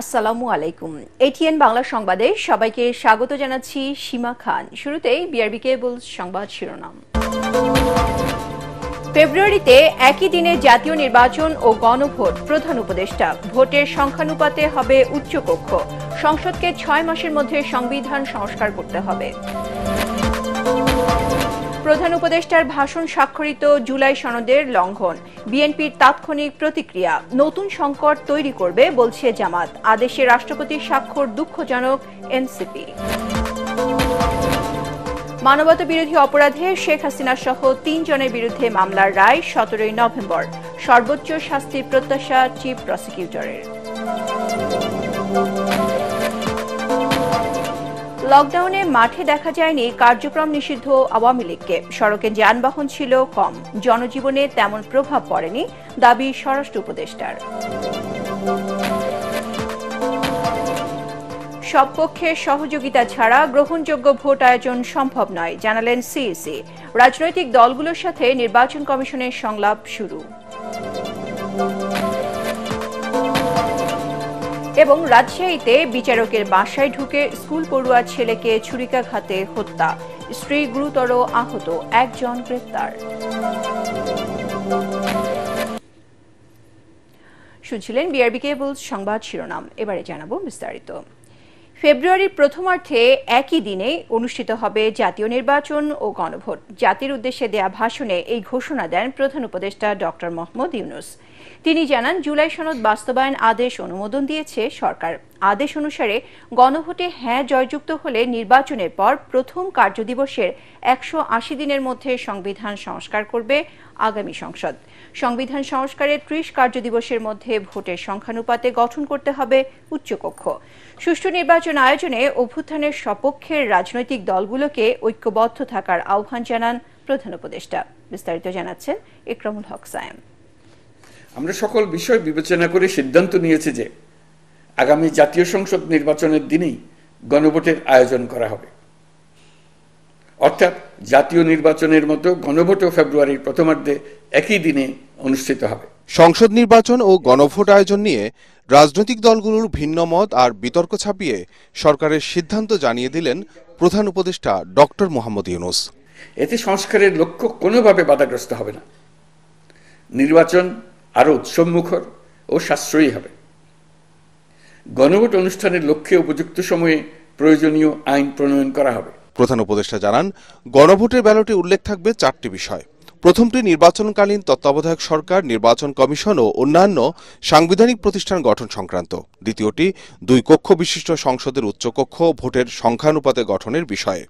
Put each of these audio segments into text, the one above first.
আসসালামু আলাইকুম। এটিএন বাংলা সংবাদে সবাইকে স্বাগত জানাচ্ছি সীমা খান। শুরুতেই বিআরবি কেবল সংবাদ শিরোনাম। ফেব্রুয়ারিতে একই দিনে জাতীয় নির্বাচন ও গণভোট, প্রধান উপদেষ্টা। ভোটের সংখ্যানুপাতে হবে উচ্চকক্ষ। সংসদকে 6 মাসের মধ্যে সংবিধান সংস্কার করতে হবে। প্রধান উপদেষ্টার ভাষণ স্বাক্ষরিত জুলাই সনদের লঙ্ঘন, বিএনপির তাৎক্ষণিক প্রতিক্রিয়া। নতুন সংকট তৈরি করবে বলছে জামাত। আদেশে রাষ্ট্রপতির স্বাক্ষর দুঃখজনক, এনসিপি। মানবতাবিরোধী অপরাধে শেখ হাসিনা সহ 3 জনের বিরুদ্ধে মামলার রায় 17 নভেম্বর। সর্বোচ্চ শাস্তির প্রত্যাশা চিফ প্রসিকিউটরের। লকডাউনে মাঠে দেখা যায়নি কার্যক্রম নিষিদ্ধ আওয়ামী লীগকে। সড়কে যানবাহন ছিল কম, জনজীবনে তেমন প্রভাব পড়েনি, দাবি স্বরাষ্ট্র উপদেষ্টার। সব পক্ষের সহযোগিতা ছাড়া গ্রহণযোগ্য ভোট আয়োজন সম্ভব নয়, জানালেন সিইসি। রাজনৈতিক দলগুলোর সাথে নির্বাচন কমিশনের সংলাপ শুরু। এবং রাজশাহীতে বিচারকের বাসায় ঢুকে স্কুল পড়ুয়া ছেলেকে ছুরিকাঘাতে হত্যা, স্ত্রী গুরুতর আহত, 1 জন গ্রেপ্তার। শুনছিলেন বিআরবি কেবল সংবাদ শিরোনাম। এবারে জানাবো বিস্তারিত। ফেব্রুয়ারির প্রথমার্ধে একই দিনে অনুষ্ঠিত হবে জাতীয় নির্বাচন ও গণভোট। জাতির উদ্দেশ্যে দেয়া ভাষণে এই ঘোষণা দেন প্রধান উপদেষ্টা ডক্টর মোহাম্মদ ইউনূস। তিনি জানান, জুলাই সনদ বাস্তবায়ন আদেশ অনুমোদন দিয়েছে সরকার। আদেশ অনুসারে গণভোটে হ্যাঁ জয়যুক্ত হলে নির্বাচনের পর প্রথম কার্যদিবসের 180 দিনের মধ্যে সংবিধান সংস্কার করবে আগামী সংসদ। সংবিধান সংস্কারের 30 কার্যদিবসের মধ্যে ভোটের সংখ্যানুপাতে গঠন করতে হবে উচ্চকক্ষ। সুষ্ঠু নির্বাচন আয়োজনে অভ্যুত্থানের সপক্ষের রাজনৈতিক দলগুলোকে ঐক্যবদ্ধ থাকার আহ্বান জানান প্রধান উপদেষ্টা। বিস্তারিত জানাচ্ছেন ইকরামুল হক সায়েম। আমরা সকল বিষয় বিবেচনা করে সিদ্ধান্ত নিয়েছি যে আগামী জাতীয় সংসদ নির্বাচনের দিনেই গণভোটের আয়োজন করা হবে। অর্থাৎ জাতীয় নির্বাচনের মতো গণভোটও ফেব্রুয়ারির প্রথমার্ধে একই দিনে অনুষ্ঠিত হবে। সংসদ নির্বাচন ও গণভোট আয়োজন নিয়ে রাজনৈতিক দলগুলোর ভিন্ন মত আর বিতর্ক ছাপিয়ে সরকারের সিদ্ধান্ত জানিয়ে দিলেন প্রধান উপদেষ্টা ডক্টর মোহাম্মদ ইউনূস। এতে সংস্কারের লক্ষ্য কোনোভাবে বাধাগ্রস্ত হবে না। নির্বাচন আরও উৎসবমুখর ও সাশ্রয়ী হবে। গণভোট অনুষ্ঠানের লক্ষ্যে উপযুক্ত সময়ে প্রয়োজনীয় আইন প্রণয়ন করা হবে। প্রধান উপদেষ্টা জানান, গণভোটের ব্যালটে উল্লেখ থাকবে 4টি বিষয়। প্রথমটি নির্বাচনকালীন তত্ত্বাবধায়ক সরকার, নির্বাচন কমিশন ও অন্যান্য সাংবিধানিক প্রতিষ্ঠান গঠন সংক্রান্ত। দ্বিতীয়টি 2 কক্ষ বিশিষ্ট সংসদের উচ্চকক্ষ ভোটের সংখ্যানুপাতে গঠনের বিষয়ে।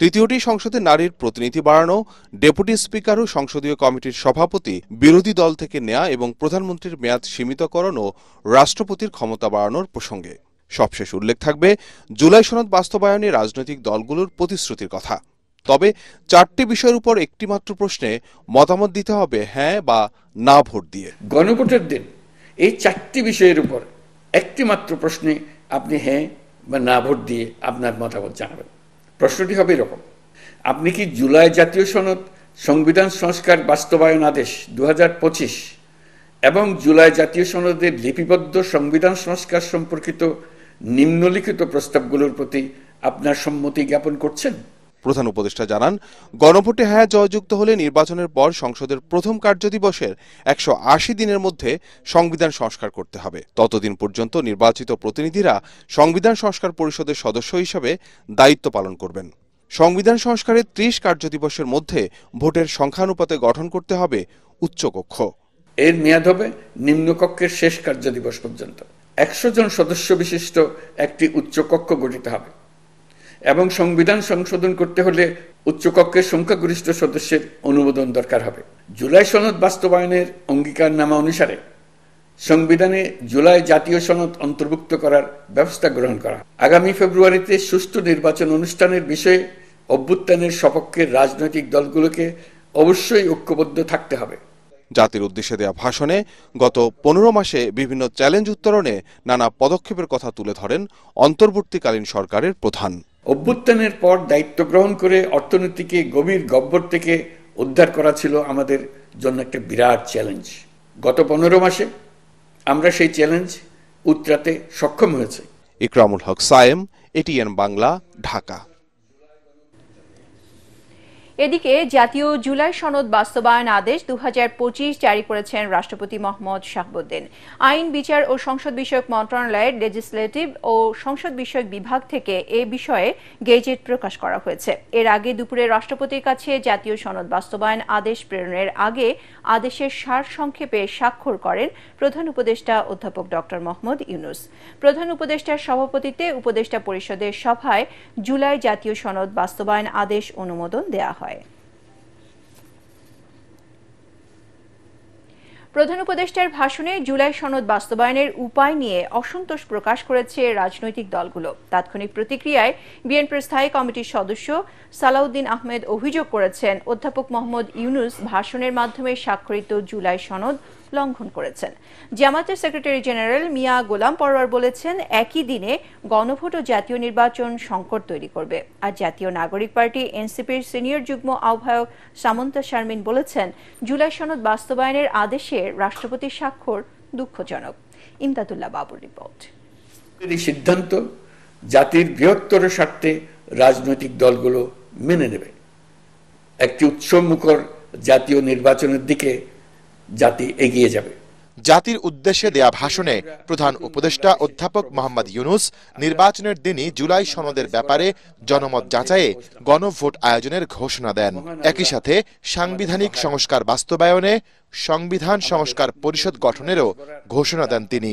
তৃতীয়টি সংসদে নারীর প্রতিনিধি বাড়ানো, ডেপুটি স্পিকার ও সংসদীয় কমিটির সভাপতি বিরোধী দল থেকে নেয়া এবং প্রধানমন্ত্রীর মেয়াদ সীমিতকরণ ও রাষ্ট্রপতির ক্ষমতা বাড়ানোর প্রসঙ্গে। সবশেষ উল্লেখ থাকবে জুলাই সনদ বাস্তবায়নে রাজনৈতিক দলগুলোর প্রতিশ্রুতির কথা। তবে 4টি বিষয়ের উপর একটি মাত্র প্রশ্নে মতামত দিতে হবে হ্যাঁ বা না ভোট দিয়ে। গণভোটের দিন এই 4টি বিষয়ের উপর একটি মাত্র প্রশ্নে আপনি হ্যাঁ বা না ভোট দিয়ে আপনার মতামত জানাবেন। প্রশ্নটি হবে এরকম: আপনি কি জুলাই জাতীয় সনদ, সংবিধান সংস্কার বাস্তবায়ন আদেশ 2025 এবং জুলাই জাতীয় সনদের লিপিবদ্ধ সংবিধান সংস্কার সম্পর্কিত নিম্নলিখিত প্রস্তাবগুলোর প্রতি আপনার সম্মতি জ্ঞাপন করছেন? প্রধান উপদেষ্টা জানান, গণভোটে হ্যাঁ জয়যুক্ত হলে নির্বাচনের পর সংসদের প্রথম কার্যদিবসের 180 দিনের মধ্যে সংবিধান সংস্কার করতে হবে। ততদিন পর্যন্ত নির্বাচিত প্রতিনিধিরা সংবিধান সংস্কার পরিষদের সদস্য হিসেবে দায়িত্ব পালন করবেন। সংবিধান সংস্কারের 30 কার্যদিবসের মধ্যে ভোটের সংখ্যানুপাতে গঠন করতে হবে উচ্চকক্ষ। এর মেয়াদ হবে নিম্নকক্ষের শেষ কার্যদিবস পর্যন্ত। 100 জন সদস্য বিশিষ্ট একটি উচ্চকক্ষ গঠিত হবে এবং সংবিধান সংশোধন করতে হলে উচ্চকক্ষের সংখ্যাগরিষ্ঠ সদস্যের অনুমোদন দরকার হবে। জুলাই সনদ বাস্তবায়নের অঙ্গীকারনামা অনুসারে সংবিধানে জুলাই জাতীয় সনদ অন্তর্ভুক্ত করার ব্যবস্থা গ্রহণ করা। আগামী ফেব্রুয়ারিতে সুষ্ঠু নির্বাচন অনুষ্ঠানের বিষয়ে অভ্যুত্থানের সপক্ষের রাজনৈতিক দলগুলোকে অবশ্যই ঐক্যবদ্ধ থাকতে হবে। জাতির উদ্দেশ্যে দেয়া ভাষণে গত 15 মাসে বিভিন্ন চ্যালেঞ্জ উত্তরণে নানা পদক্ষেপের কথা তুলে ধরেন অন্তর্বর্তীকালীন সরকারের প্রধান। অভ্যুত্থানের পর দায়িত্ব গ্রহণ করে অর্থনীতিকে গভীর গহ্বর থেকে উদ্ধার করা ছিল আমাদের জন্য একটা বিরাট চ্যালেঞ্জ। গত 15 মাসে আমরা সেই চ্যালেঞ্জ উতরাতে সক্ষম হয়েছে। ইকরামুল হক সায়েম, এটিএন বাংলা, ঢাকা। এদিকে জাতীয় জুলাই সনদ বাস্তবায়ন আদেশ 2025 জারি করেছেন রাষ্ট্রপতি মোহাম্মদ শাহাবুদ্দিন। আইন, বিচার ও সংসদ বিষয়ক মন্ত্রণালয়ের লেজিসলেটিভ ও সংসদ বিষয়ক বিভাগ থেকে এ বিষয়ে গেজেট প্রকাশ করা হয়েছে। এর আগে দুপুরে রাষ্ট্রপতির কাছে জাতীয় সনদ বাস্তবায়ন আদেশ প্রেরণের আগে আদেশের সারসংক্ষেপে স্বাক্ষর করেন প্রধান উপদেষ্টা অধ্যাপক ডক্টর মোহাম্মদ ইউনূস। প্রধান উপদেষ্টার সভাপতিত্বে উপদেষ্টা পরিষদের সভায় জুলাই জাতীয় সনদ বাস্তবায়ন আদেশ অনুমোদন দেয়া হয়। প্রধান উপদেষ্টার ভাষণে জুলাই সনদ বাস্তবায়নের উপায় নিয়ে অসন্তোষ প্রকাশ করেছে রাজনৈতিক দলগুলো। তাৎক্ষণিক প্রতিক্রিয়ায় বিএনপির স্থায়ী কমিটির সদস্য সালাউদ্দিন আহমেদ অভিযোগ করেছেন, অধ্যাপক মোহাম্মদ ইউনূস ভাষণের মাধ্যমে স্বাক্ষরিত জুলাই সনদ লঙ্ঘন করেছেন। জামায়াতের সেক্রেটারি জেনারেল মিয়া গোলাম পরোয়ার বলেছেন, একই দিনে গণভোট ও জাতীয় নির্বাচন সংকট তৈরি করবে। আর জাতীয় নাগরিক পার্টি এনসিপির সিনিয়র যুগ্ম আহ্বায়ক সামন্তা শারমিন বলেছেন, জুলাই সনদ বাস্তবায়নের আদেশে রাষ্ট্রপতির স্বাক্ষর দুঃখজনক। ইমদাদুল্লাহ বাবুর রিপোর্ট। এই সিদ্ধান্ত জাতির বৃহত্তর স্বার্থে রাজনৈতিক দলগুলো মেনে নেবে। একটি উৎসবমুখর জাতীয় নির্বাচনের দিকে জাতি এগিয়ে যাবে। জাতির উদ্দেশ্যে দেয়া ভাষণে প্রধান উপদেষ্টা অধ্যাপক মোহাম্মদ ইউনূস নির্বাচনের দিনই জুলাই সনদের ব্যাপারে জনমত যাচাইয়ে গণভোট আয়োজনের ঘোষণা দেন। একই সাথে সাংবিধানিক সংস্কার বাস্তবায়নে সংবিধান সংস্কার পরিষদ গঠনেরও ঘোষণা দেন তিনি।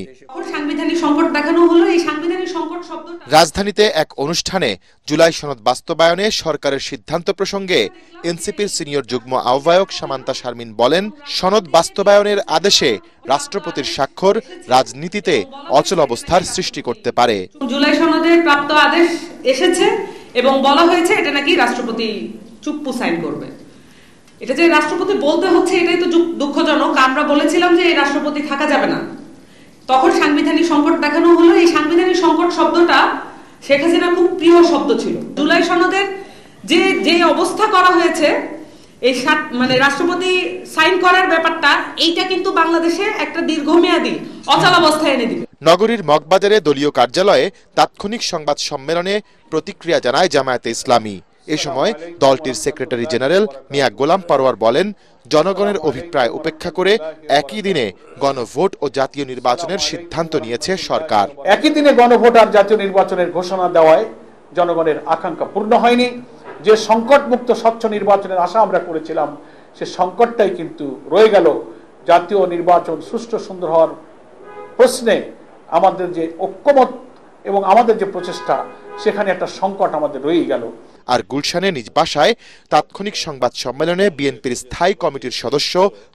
রাজধানীতে এক অনুষ্ঠানে জুলাই সনদ বাস্তবায়নে সরকারের সিদ্ধান্ত প্রসঙ্গে এনসিপির সিনিয়র যুগ্ম আহ্বায়ক সামান্তা শারমিন বলেন, সনদ বাস্তবায়নের আদেশে রাষ্ট্রপতির স্বাক্ষর রাজনীতিতে অচল অবস্থার সৃষ্টি করতে পারে। জুলাই সনদে প্রাপ্ত আদেশ এসেছে এবং বলা হয়েছে এটা নাকি রাষ্ট্রপতি চুপ্পু সাইন করবে। এটা যে রাষ্ট্রপতি বলতে হচ্ছে এটাই তো দুঃখজনক। আমরা বলেছিলাম যে এই রাষ্ট্রপতি থাকা যাবে না, তখন সাংবিধানিক সংকট দেখানো হলো। এই সাংবিধানিক সংকট শব্দটা শেখ হাসিনার খুব প্রিয় শব্দ ছিল। জুলাই সনদের যে অবস্থা করা হয়েছে, এই মানে রাষ্ট্রপতি সাইন করার ব্যাপারটা, এইটা কিন্তু বাংলাদেশে একটা দীর্ঘমেয়াদী অচলাবস্থায় এনে দিবে। নগরীর মগবাজারে দলীয় কার্যালয়ে তাৎক্ষণিক সংবাদ সম্মেলনে প্রতিক্রিয়া জানায় জামায়াতে ইসলামী। এ সময় দলটির সেক্রেটারি জেনারেল মিয়া গোলাম পরোয়ার বলেন, জনগণের অভিপ্রায় উপেক্ষা করে একই দিনে গণভোট ও জাতীয় নির্বাচনের সিদ্ধান্ত নিয়েছে সরকার। একই দিনে গণভোট আর জাতীয় নির্বাচনের ঘোষণা দেওয়ায় জনগণের আকাঙ্ক্ষা পূর্ণ হয়নি। যে সংকটমুক্ত স্বচ্ছ নির্বাচনের আশা আমরা করেছিলাম, সে সংকটটাই কিন্তু রয়ে গেল। জাতীয় নির্বাচন সুষ্ঠু সুন্দর হওয়ার প্রশ্নে আমাদের যে ঐক্যমত এবং আমাদের যে প্রচেষ্টা, সেখানে একটা সংকট আমাদের রয়ে গেল। আর গুলশানে নিজ বাসায় তাৎক্ষণিক সংবাদ সম্মেলনে বিএনপির স্থায়ী কমিটির সদস্য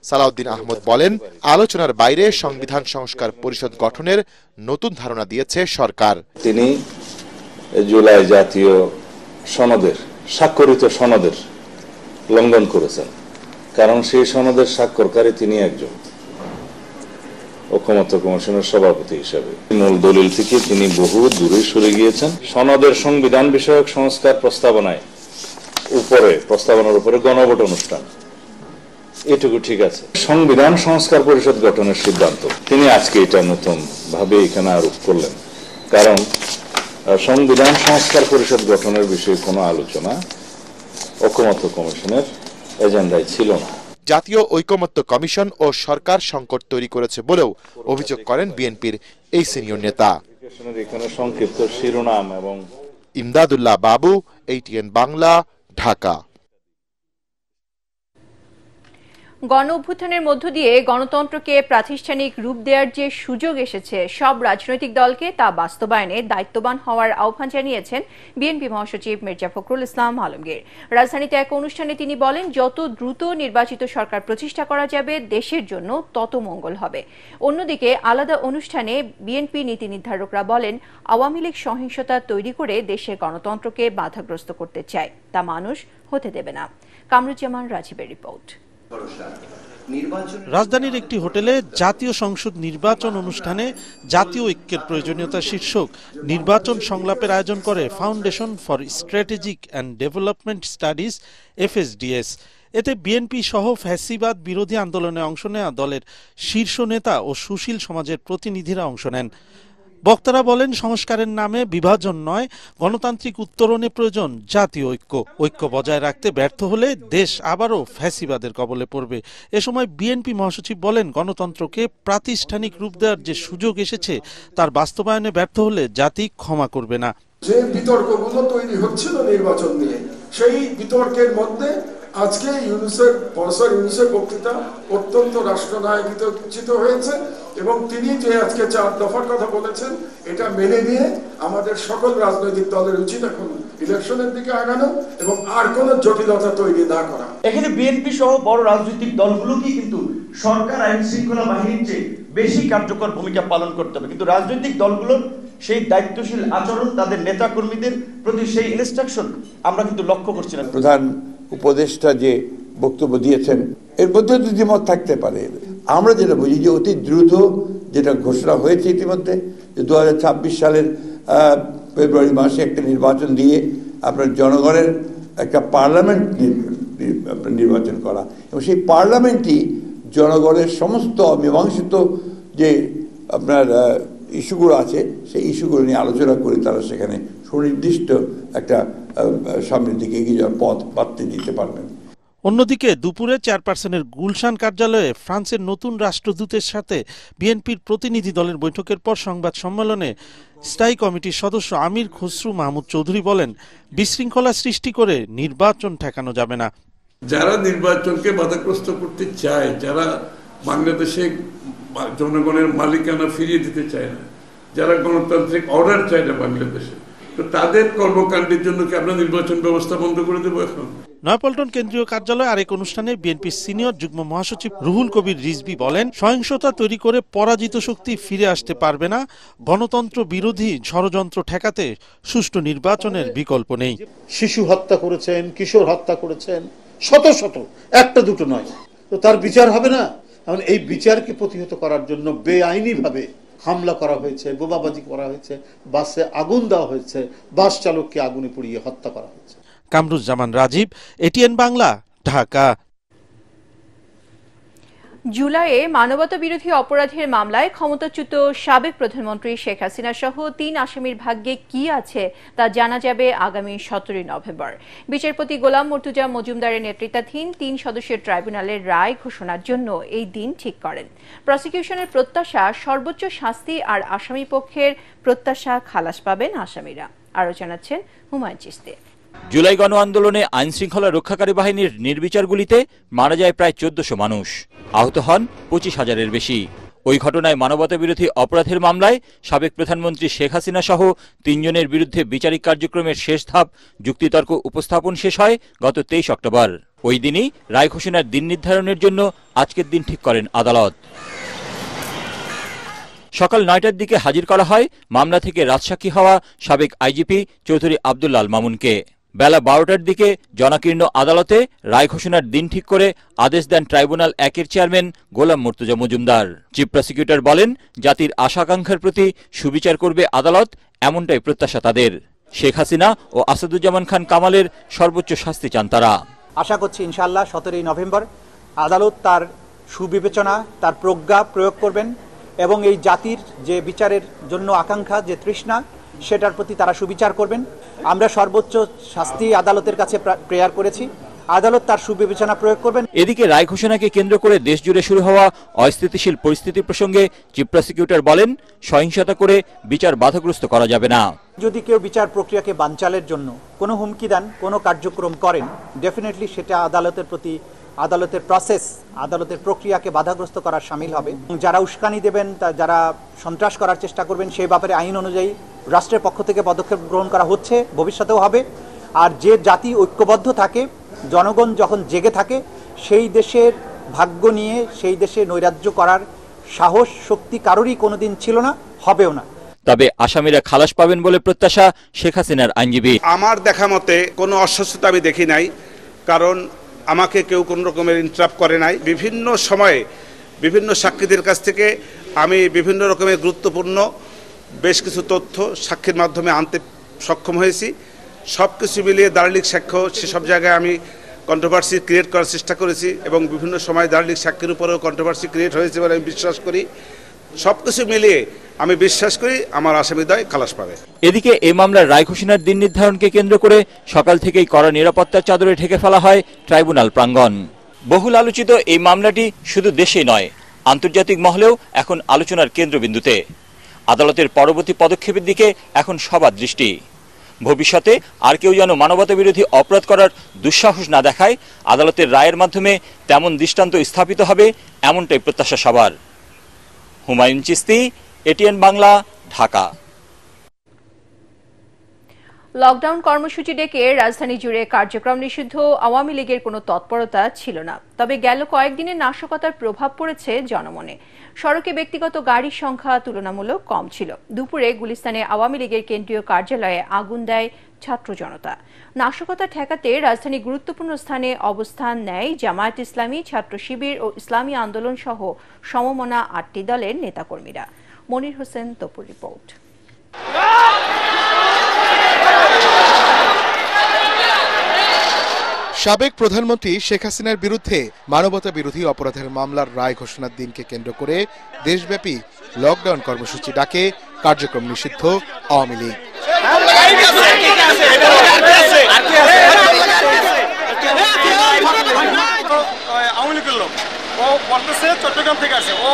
সালাউদ্দিন আহমেদ বলেন, আলোচনার বাইরে সংবিধান সংস্কার পরিষদ গঠনের নতুন ধারণা দিয়েছে সরকার। তিনি জুলাই জাতীয় সনদের স্বাক্ষরিত সনদের লঙ্ঘন করেছেন, কারণ সেই সনদের স্বাক্ষরকারী তিনি একজন ঐকমত্য কমিশনের সভাপতি হিসেবে। মূল দলিল থেকে তিনি বহু দূরে সরে গিয়েছেন। সনদের সংবিধান বিষয়ক সংস্কার প্রস্তাবনার উপরে গণভোট অনুষ্ঠান, এটুকু ঠিক আছে। সংবিধান সংস্কার পরিষদ গঠনের সিদ্ধান্ত তিনি আজকে এটা নতুন ভাবে এখানে আরোপ করলেন, কারণ সংবিধান সংস্কার পরিষদ গঠনের বিষয়ে কোনো আলোচনা ঐকমত্য কমিশনের এজেন্ডায় ছিল না। জাতীয় ঐকমত্য কমিশন ও সরকার সংকট তৈরি করেছে বলেও অভিযোগ করেন বিএনপির এই সিনিয়র নেতা। এখানে সংক্ষিপ্ত শিরোনাম এবং ইমদাদুল্লাহ বাবু, এটিএন বাংলা, ঢাকা। গণ অভ্যুত্থানের মধ্য দিয়ে গণতন্ত্রকে প্রাতিষ্ঠানিক রূপ দেওয়ার যে সুযোগ এসেছে, সব রাজনৈতিক দলকে তা বাস্তবায়নে দায়িত্ববান হওয়ার আহ্বান জানিয়েছেন বিএনপি মহাসচিব মির্জা ফখরুল ইসলাম আলমগীর। রাজধানীতে এক অনুষ্ঠানে তিনি বলেন, যত দ্রুত নির্বাচিত সরকার প্রতিষ্ঠা করা যাবে দেশের জন্য তত মঙ্গল হবে। অন্যদিকে আলাদা অনুষ্ঠানে বিএনপি নীতি নির্ধারকরা বলেন, আওয়ামী লীগ সহিংসতা তৈরি করে দেশের গণতন্ত্রকে বাধাগ্রস্ত করতে চায়, তা মানুষ হতে দেবে না। কামরুজ্জামান রাজীবের রিপোর্ট। রাজধানীর একটি হোটেলে জাতীয় সংসদ নির্বাচন অনুষ্ঠানে জাতীয় ঐক্যের প্রয়োজনীয়তা শীর্ষক নির্বাচন সংলাপের আয়োজন করে foundation for strategic and development studies FSDS। এতে বিএনপি সহ ফ্যাসিবাদ বিরোধী আন্দোলনে অংশ নেওয়া দলের শীর্ষ নেতা ও সুশীল সমাজের প্রতিনিধিরা অংশ নেন। বক্তারা বলেন, সংস্কারের নামে বিভাজন নয়, গণতান্ত্রিক উত্তরণে প্রয়োজন জাতীয় ঐক্য বজায় রাখতে ব্যর্থ হলে দেশ আবারও ফ্যাসিবাদের কবলে পড়বে। এ সময় বিএনপি মহাসচিব বলেন, গণতন্ত্রকে প্রাতিষ্ঠানিক রূপ দেওয়ার যে সুযোগ এসেছে তার বাস্তবায়নে ব্যর্থ হলে জাতি ক্ষমা করবে না। যে বিতর্কগুলো তৈরি হচ্ছিল নির্বাচন নিয়ে, সেই বিতর্কের মধ্যে আজকে প্রফেসর ইউনূসের বক্তৃতা অত্যন্ত রাষ্ট্রনায়কোচিত হয়েছে এবং তিনি যে আজকে 4 দফার কথা বলেছেন, এটা মেনে নিয়ে আমাদের সকল রাজনৈতিক দলের উচিত এখন ইলেকশনের দিকে আগানো এবং আর কোনো জটিলতা তৈরি না করা। এখানে বিএনপি সহ বড় রাজনৈতিক দলগুলোকে কিন্তু সরকার আইন শৃঙ্খলা বাহিনীর চেয়ে বেশি কার্যকর ভূমিকা পালন করতে হবে, কিন্তু রাজনৈতিক দলগুলোর সেই দায়িত্বশীল আচরণ, তাদের নেতা কর্মীদের প্রতি সেই ইনস্ট্রাকশন আমরা কিন্তু লক্ষ্য করছি না। প্রধান উপদেষ্টা যে বক্তব্য দিয়েছেন এর মধ্যে দ্বিমত থাকতে পারে। আমরা যেটা বুঝি যে অতি দ্রুত যেটা ঘোষণা হয়েছে ইতিমধ্যে যে 2026 সালের ফেব্রুয়ারি মাসে একটা নির্বাচন দিয়ে আপনার জনগণের একটা পার্লামেন্ট নির্বাচন করা এবং সেই পার্লামেন্টই জনগণের সমস্ত অমীমাংসিত যে আপনার ইস্যুগুলো আছে সেই ইস্যুগুলো নিয়ে আলোচনা করে তারা সেখানে সুনির্দিষ্ট একটা সামনের দিকে এগিয়ে যাওয়ার পথ বাততে দিতে পারবেন। অন্যদিকে দুপুরে চেয়ারপারসনের গুলশান কার্যালয়ে ফ্রান্সের নতুন রাষ্ট্রদূতের সাথে বিএনপির প্রতিনিধি দলের বৈঠকের পর সংবাদ সম্মেলনে স্থায়ী কমিটির সদস্য আমির খসরু মাহমুদ চৌধুরী বলেন, বিশৃঙ্খলা সৃষ্টি করে নির্বাচন ঠেকানো যাবে না। যারা নির্বাচনকে বাধাগ্রস্ত করতে চায়, যারা বাংলাদেশে জনগণের মালিকানা ফিরিয়ে দিতে চায় না, যারা গণতান্ত্রিক অর্ডার চায় না বাংলাদেশে, তো তাদের কর্মকাণ্ডের জন্য কি আমরা নির্বাচন ব্যবস্থা বন্ধ করে দেবো? এখন নয়াপল্টন কেন্দ্রীয় কার্যালয়ে আরেক অনুষ্ঠানে বিএনপির সিনিয়র যুগ্ম মহাসচিব রুহুল কবির রিজভী বলেন, সহিংসতা তৈরি করে পরাজিত শক্তি ফিরে আসতে পারবে না। গণতন্ত্র বিরোধী ষড়যন্ত্র ঠেকাতে সুষ্ঠু নির্বাচনের বিকল্প নেই। শিশু হত্যা করেছেন, কিশোর হত্যা করেছেন, শত শত, একটা দুটো নয়, তো তার বিচার হবে না? এখন এই বিচারকে প্রতিহত করার জন্য বেআইনিভাবে হামলা করা হয়েছে, বোমাবাজি করা হয়েছে, বাসে আগুন দেওয়া হয়েছে, বাস চালককে আগুনে পুড়িয়ে হত্যা করা হয়েছে। কামরুজ্জামান রাজীব, এটিএন বাংলা, ঢাকা। জুলাইয়ে মানবতা বিরোধী অপরাধের মামলায় ক্ষমতাচ্যুত সাবেক প্রধানমন্ত্রী শেখ হাসিনা সহ 3 আসামির ভাগ্যে কি আছে তা জানা যাবে আগামী 17 নভেম্বর। বিচারপতি গোলাম মর্তুজা মজুমদারের নেতৃত্বাধীন 3 সদস্যের ট্রাইব্যুনালের রায় ঘোষণার জন্য এই দিন ঠিক করেন। প্রসিকিউশনের প্রত্যাশা সর্বোচ্চ শাস্তি আর আসামি পক্ষের প্রত্যাশা খালাস পাবেন আসামিরা। আরও জানাচ্ছেন হুমায়ুন চিশতি। জুলাই গণ আন্দোলনে আইন শৃঙ্খলা রক্ষাকারী বাহিনীর নির্বিচারগুলিতে মারা যায় প্রায় 1400 মানুষ, আহত হন 25,000-এর বেশি। ওই ঘটনায় মানবতা বিরোধী অপরাধের মামলায় সাবেক প্রধানমন্ত্রী শেখ হাসিনা সহ 3 জনের বিরুদ্ধে বিচারিক কার্যক্রমের শেষ ধাপ যুক্তিতর্ক উপস্থাপন শেষ হয় গত 23 অক্টোবর। ওই দিনই রায় ঘোষণার দিন নির্ধারণের জন্য আজকের দিন ঠিক করেন আদালত। সকাল 9টার দিকে হাজির করা হয় মামলা থেকে রাজসাক্ষী হওয়া সাবেক আইজিপি চৌধুরী আব্দুল আল মামুনকে। বেলা 12টার দিকে জনাকীর্ণ আদালতে রায় ঘোষণার দিন ঠিক করে আদেশ দেন ট্রাইব্যুনাল 1-এর চেয়ারম্যান গোলাম মর্তুজা মজুমদার। চিফ প্রসিকিউটর বলেন, জাতির আশা-আকাঙ্ক্ষার প্রতি সুবিচার করবে আদালত, এমনটাই প্রত্যাশা তাদের। শেখ হাসিনা ও আসাদুজ্জামান খান কামালের সর্বোচ্চ শাস্তি চান তারা। আশা করছি ইনশাআল্লাহ 17 নভেম্বর আদালত তার সুবিবেচনা, তার প্রজ্ঞা প্রয়োগ করবেন এবং এই জাতির যে বিচারের জন্য আকাঙ্ক্ষা, যে তৃষ্ণা, সেটার প্রতি তারা সুবিচার করবেন। আমরা সর্বোচ্চ শাস্তি আদালতের কাছে প্রেয়ার করেছি, আদালত তার সুবিবেচনা প্রয়োগ করবেন। এদিকে রায় ঘোষণাকে কেন্দ্র করে দেশ জুড়ে শুরু হওয়া অস্থিতিশীল পরিস্থিতি প্রসঙ্গে চিফ প্রসিকিউটর বলেন, সহিংসতা করে বিচার বাধাগ্রস্ত করা যাবে না। যদি কেউ বিচার প্রক্রিয়াকে বানচালের জন্য কোনো হুমকি দেন, কোনো কার্যক্রম করেন, ডেফিনেটলি সেটা আদালতের প্রতি, আদালতের প্রসেস, আদালতের প্রক্রিয়াকে বাধাগ্রস্ত করার শামিল হবে। যারা উস্কানি দেবেন, যারা সন্ত্রাস করার চেষ্টা করবেন, সেই ব্যাপারে আইন অনুযায়ী রাষ্ট্রের পক্ষ থেকে পদক্ষেপ গ্রহণ করা হচ্ছে, ভবিষ্যতেও হবে। আর যে জাতি ঐক্যবদ্ধ থাকে, জনগণ যখন জেগে থাকে, সেই দেশের ভাগ্য নিয়ে সেই দেশে নৈরাজ্য করার সাহস, শক্তি কারোরই কোনোদিন ছিল না, হবেও না। তবে আসামিরা খালাস পাবেন বলে প্রত্যাশা শেখ হাসিনার আইনজীবী। আমার দেখা মতে কোনো অস্বস্থতা আমি দেখি নাই, কারণ আমাকে কেউ কোনো রকমের ইন্টারাপ্ট করে নাই। বিভিন্ন সময়ে বিভিন্ন সাক্ষীদের কাছ থেকে আমি বিভিন্ন রকমের গুরুত্বপূর্ণ বেশ কিছু তথ্য সাক্ষীর মাধ্যমে আনতে সক্ষম হয়েছি। সব কিছু মিলিয়ে দালিলিক সাক্ষ্য, সেসব জায়গায় আমি কন্ট্রোভার্সি ক্রিয়েট করার চেষ্টা করেছি এবং বিভিন্ন সময় দালিলিক সাক্ষীর উপরেও কন্ট্রোভার্সি ক্রিয়েট হয়েছে বলে আমি বিশ্বাস করি। সব কিছু মিলিয়ে আমি বিশ্বাস করি আমার আসামিদ্বয় খালাস পাবে। এদিকে এই মামলার রায় ঘোষণার দিন নির্ধারণকে কেন্দ্র করে সকাল থেকেই কড়া নিরাপত্তার চাদরে ঢেকে ফেলা হয় ট্রাইব্যুনাল প্রাঙ্গণ। বহুল আলোচিত এই মামলাটি শুধু দেশেই নয়, আন্তর্জাতিক মহলেও এখন আলোচনার কেন্দ্রবিন্দুতে। আদালতের পরবর্তী পদক্ষেপের দিকে এখন সবার দৃষ্টি। ভবিষ্যতে আর কেউ যেন মানবতা বিরোধী অপরাধ করার দুঃসাহস না দেখায়, আদালতের রায়ের মাধ্যমে তেমন দৃষ্টান্ত স্থাপিত হবে, এমনটাই প্রত্যাশা সবার। হুমায়ুন চিস্তি, এটিএন বাংলা, ঢাকা। লকডাউন কর্মসূচি ডেকে রাজধানী জুড়ে কার্যক্রম নিষিদ্ধ আওয়ামী লীগের কোনো তৎপরতা ছিল না। তবে গেল কয়েকদিনের নাশকতার প্রভাব পড়েছে জনমনে। সড়কে ব্যক্তিগত গাড়ির সংখ্যা তুলনামূলক কম ছিল। দুপুরে গুলিস্তানে আওয়ামী লীগের কেন্দ্রীয় কার্যালয়ে আগুন দেয় ছাত্র জনতা। নাশকতা ঠেকাতে রাজধানী গুরুত্বপূর্ণ স্থানে অবস্থান নেয় জামায়াত ইসলামী, ছাত্র শিবির ও ইসলামী আন্দোলন সহ সমমনা ৮টি দলের নেতাকর্মীরা। মনির হোসেন তপুর রিপোর্ট। সাবেক প্রধানমন্ত্রী শেখ হাসিনার বিরুদ্ধে মানবতা বিরোধী অপরাধের মামলার রায় ঘোষণার দিনকে কেন্দ্র করে দেশব্যাপী লকডাউন কর্মসূচি ডাকে কার্যক্রম নিষিদ্ধ আওয়ামী লীগ। ও বলতেছে চট্টগ্রাম থেকে আসে, ও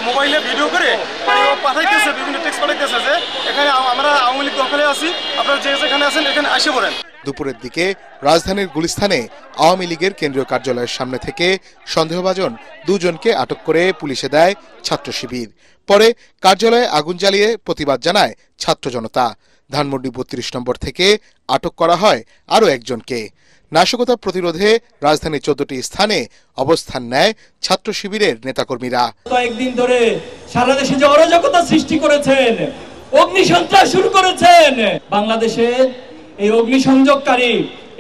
মোবাইলে ভিডিও করে ও পাঠাইতেছে, বিভিন্ন টেক্সট পাঠাইতেছে যে এখানে আমরা আওয়ামী লীগ দখলে আছি, আপনারা যে যেখানে আছেন এখানে আসে পড়েন। দুপুরের দিকে রাজধানীর গুলিস্তানে আওয়ামী লীগের কেন্দ্রীয় কার্যালয়ের সামনে থেকে সন্দেহভাজন দুজনকে আটক করে পুলিশে দেয় ছাত্র শিবির। পরে কার্যালয়ে আগুন জ্বালিয়ে প্রতিবাদ জানায় ছাত্র জনতা। ধানমন্ডি ৩২ নম্বর থেকে আটক করা হয় আরও একজনকে। নাশকতা প্রতিরোধে রাজধানীর ১৪টি স্থানে অবস্থান নেয় ছাত্র শিবিরের নেতাকর্মীরা। কয়েকদিন ধরে সারা দেশে যে অরাজকতা সৃষ্টি করেছেন, অগ্নিসন্ত্রাস শুরু করেছেন, বাংলাদেশে এই অগ্নিসংযোগকারী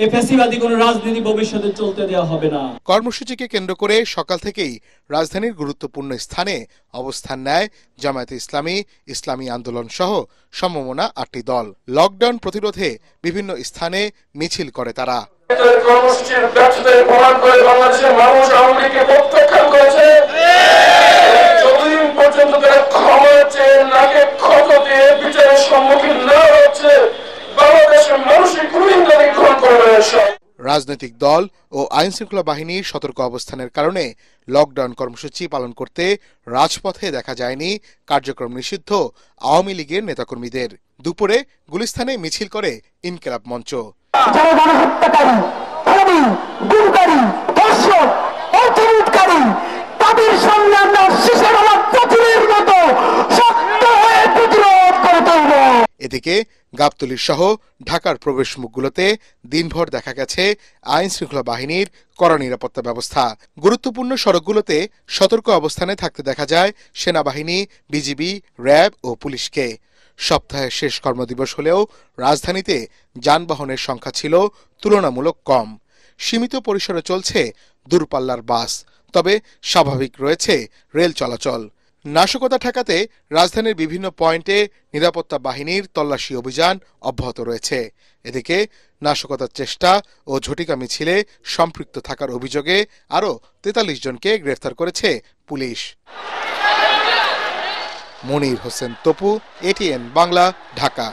এই ফ্যাসিবাদী কোনো রাজনীতি ভবিষ্যতে চলতে দেওয়া হবে না। কর্মসূচিকে কেন্দ্র করে সকাল থেকেই রাজধানীর গুরুত্বপূর্ণ স্থানে অবস্থান নেয় জামায়াতে ইসলামী, ইসলামী আন্দোলন সহ সমমনা ৮টি দল। লকডাউন প্রতিরোধে বিভিন্ন স্থানে মিছিল করে তারা। কর্মসূচির ব্যর্থতায় প্রমাণ করে বাংলাদেশের মানুষ আওয়ামী লীগকে প্রত্যাখ্যান করেছে। যতদিন পর্যন্ত তারা ক্ষমা চেয়ে নাকে ক্ষত দিয়ে বিচারের সম্মুখীন না হচ্ছে, বাংলাদেশের মানুষের কুইন্দারি গ্রহণ করবে। রাজনৈতিক দল ও আইন শৃঙ্খলা বাহিনীর সতর্ক অবস্থানের কারণে লকডাউন কর্মসূচি পালন করতে রাজপথে দেখা যায়নি কার্যক্রম নিষিদ্ধ আওয়ামী লীগের নেতাকর্মীদের। দুপুরে গুলিস্তানে মিছিল করে ইনকিলাব মঞ্চ। যারা গণহত্যাকারী, খুনি, গুমকারী, ধর্ষক, অর্থলুটকারী, তাদের সামনে আমরা শিশুর প্রতিরোধের মতো শক্ত হয়ে প্রতিরোধ করে তুলব। এদিকে গাবতলী সহ ঢাকার প্রবেশ মুখগুলোতে দিনভর দেখা গেছে আইন শৃঙ্খলা বাহিনীর কড়া নিরাপত্তা ব্যবস্থা। গুরুত্বপূর্ণ সড়কগুলোতে সতর্ক অবস্থানে থাকতে দেখা যায় সেনাবাহিনী, বিজিবি, র্যাব ও পুলিশকে। সপ্তাহের শেষ কর্মদিবস হলেও রাজধানীতে যানবাহনের সংখ্যা ছিল তুলনামূলক কম। সীমিত পরিসরে চলছে দূরপাল্লার বাস, তবে স্বাভাবিক রয়েছে রেল চলাচল। নাশকতা ঠেকাতে রাজধানীর বিভিন্ন পয়েন্টে নিরাপত্তা বাহিনীর তল্লাশি অভিযান অব্যাহত রয়েছে। এদিকে নাশকতার চেষ্টা ও ঝটিকা মিছিলে সম্পৃক্ত থাকার অভিযোগে আরও ৪৩ জনকে গ্রেফতার করেছে পুলিশ। মনির হোসেন তপু, এটিএন বাংলা, ঢাকা।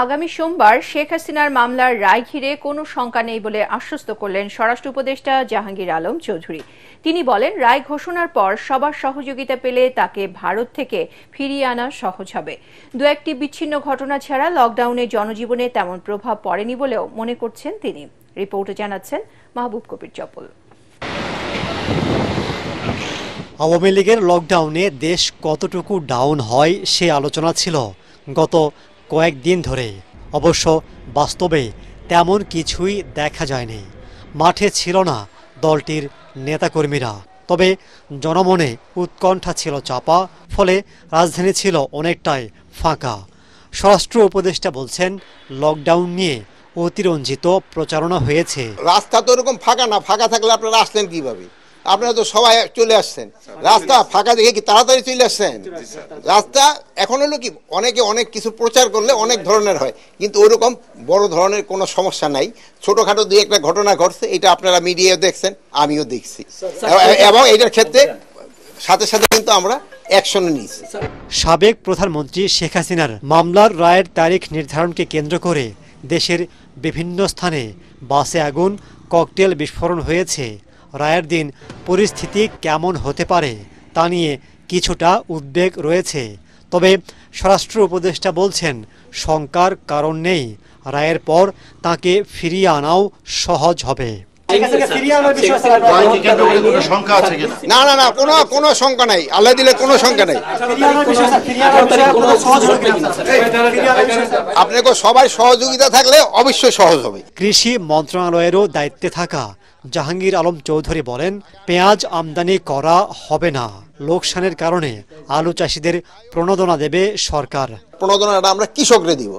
আগামী সোমবার শেখ হাসিনার মামলার রায় ঘিরে কোনো শঙ্কা নেই বলে আশ্বস্ত করলেন স্বরাষ্ট্র উপদেষ্টা জাহাঙ্গীর আলম চৌধুরী। তিনি বলেন, রায় ঘোষণার পর সবার সহযোগিতা পেলে তাকে ভারত থেকে ফিরিয়ে আনা সহজ হবে। দু একটি বিচ্ছিন্ন ঘটনা ছাড়া লকডাউনে জনজীবনে তেমন প্রভাব পড়েনি বলেও মনে করছেন তিনি। রিপোর্টে জানাচ্ছেন মাহবুব কবির চপল। আওয়ামী লীগের লকডাউনে দেশ কতটুকু ডাউন হয় সে আলোচনা ছিল গত কয়েকদিন ধরে। অবশ্য বাস্তবে তেমন কিছুই দেখা যায়নি। মাঠে ছিল না দলটির নেতাকর্মীরা, তবে জনমনে উৎকণ্ঠা ছিল চাপা, ফলে রাজধানী ছিল অনেকটাই ফাঁকা। স্বরাষ্ট্র উপদেষ্টা বলছেন, লকডাউন নিয়ে অতিরঞ্জিত প্রচারণা হয়েছে। রাস্তা তো এরকম ফাঁকা না, ফাঁকা থাকলে আপনারা আসলেন কিভাবে? আপনারা তো সবাই চলে আসছেন, রাস্তা ফাঁকা দেখে কি তাড়াতাড়ি চলে আসছেন? রাস্তা এখন হলো কি, অনেকে অনেক কিছু প্রচার করলে অনেক ধরনের হয়, কিন্তু ওইরকম বড় ধরনের কোনো সমস্যা নাই। ছোটখাটো দুই একটা ঘটনা ঘটছে, এটা আপনারা মিডিয়ায় দেখছেন, আমিও দেখছি, এবং এটার ক্ষেত্রে সাথে সাথে কিন্তু আমরা অ্যাকশন নিয়েছি। সাবেক প্রধানমন্ত্রী শেখ হাসিনার মামলার রায়ের তারিখ নির্ধারণকে কেন্দ্র করে দেশের বিভিন্ন স্থানে বাসে আগুন, ককটেল বিস্ফোরণ হয়েছে। রায়ের দিন পরিস্থিতি কেমন হতে পারে তা নিয়ে কিছুটা উদ্বেগ রয়েছে। তবে স্বরাষ্ট্র উপদেষ্টা বলছেন শঙ্কার কারণ নেই, রায়ের পর তাকে ফিরিয়ে আনাও সহজ হবে। না না না, কোনো শঙ্কা নাই, আল্লাহ দিলে কোনো শঙ্কা নাই। আপনাকে সবাই সহযোগিতা থাকলে অবশ্যই সহজ হবে। কৃষি মন্ত্রণালয়েরও দায়িত্বে থাকা জাহাঙ্গীর আলম চৌধুরী বলেন, পেঁয়াজ আমদানি করা হবে না। লোকসানের কারণে আলু চাষিদের প্রণোদনা দেবে সরকার। প্রণোদনাটা আমরা কৃষকরে দিব।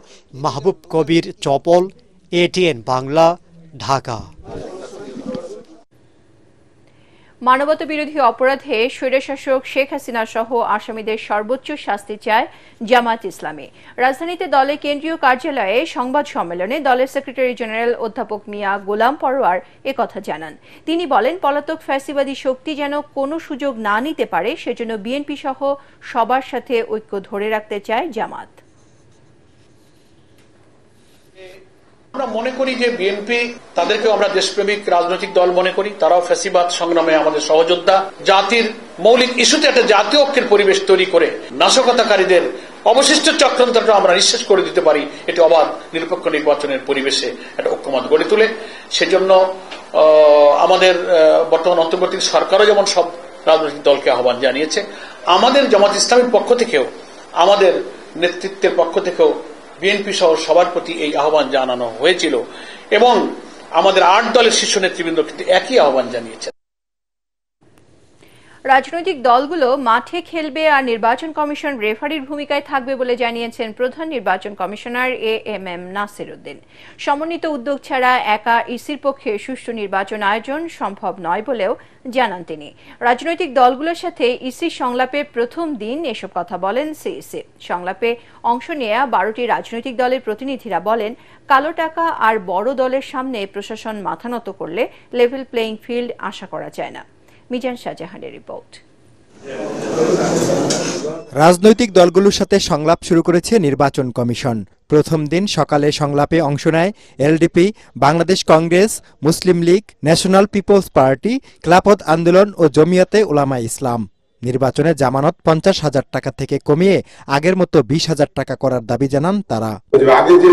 মাহবুব কবির চপল, ATN বাংলা, ঢাকা। মানবতাবিরোধী অপরাধে স্বৈরশাসক শেখ হাসিনা সহ আসামিদের সর্বোচ্চ শাস্তি চায় জামাত ইসলামী। রাজধানীতে দলের কেন্দ্রীয় কার্যালয়ে সংবাদ সম্মেলনে দলের সেক্রেটারি জেনারেল অধ্যাপক মিয়া গোলাম পরোয়ার একথা জানান। তিনি বলেন, পলাতক ফ্যাসিবাদী শক্তি যেন কোনো সুযোগ না নিতে পারে, সেজন্য বিএনপি সহ সবার সাথে ঐক্য ধরে রাখতে চায় জামাত। আমরা মনে করি যে বিএনপি, তাদেরকেও আমরা দেশপ্রেমিক রাজনৈতিক দল মনে করি, তারাও ফ্যাসিবাদ সংগ্রামে আমাদের সহযোদ্ধা। জাতির মৌলিক ইস্যুতে একটা জাতীয় ঐক্যের পরিবেশ তৈরি করে নাশকতাকারীদের অবশিষ্ট চক্রান্তটা আমরা নিঃশেষ করে দিতে পারি, এটি অবাধ নিরপেক্ষ নির্বাচনের পরিবেশে একটা ঐক্যমত গড়ে তোলে। সেজন্য আমাদের বর্তমান অন্তর্বর্তী সরকারও যেমন সব রাজনৈতিক দলকে আহ্বান জানিয়েছে, আমাদের জামাত ইসলামীর পক্ষ থেকেও, আমাদের নেতৃত্বের পক্ষ থেকেও বিএনপি সহ সবার প্রতি এই আহ্বান জানানো হয়েছিল এবং আমাদের 8 দলের শীর্ষ নেতৃবৃন্দ কিন্তু একই আহ্বান জানিয়েছে। রাজনৈতিক দলগুলো মাঠে খেলবে আর নির্বাচন কমিশন রেফারির ভূমিকায় থাকবে বলে জানিয়েছেন প্রধান নির্বাচন কমিশনার AMM নাসির উদ্দিন। সমন্বিত উদ্যোগ ছাড়া একা ইসির পক্ষে সুষ্ঠু নির্বাচন আয়োজন সম্ভব নয় বলেও জানান তিনি। রাজনৈতিক দলগুলোর সাথে ইসি সংলাপের প্রথম দিন এসব কথা বলেন সিইসি। সংলাপে অংশ নেয়া 12টি রাজনৈতিক দলের প্রতিনিধিরা বলেন, কালো টাকা আর বড় দলের সামনে প্রশাসন মাথা নত করলে লেভেল প্লেইং ফিল্ড আশা করা যায় না। মিজান শাহজাহানের রিপোর্ট। রাজনৈতিক দলগুলোর সাথে সংলাপ শুরু করেছে নির্বাচন কমিশন। প্রথম দিন সকালে সংলাপে অংশ নেয় এলডিপি, বাংলাদেশ কংগ্রেস, মুসলিম লীগ, ন্যাশনাল পিপলস পার্টি, খেলাফত আন্দোলন ও জমিয়তে উলামায়ে ইসলাম। নির্বাচনে জামানত 50,000 টাকা থেকে কমিয়ে আগের মতো 20,000 টাকা করার দাবি জানান তারা। আগে যে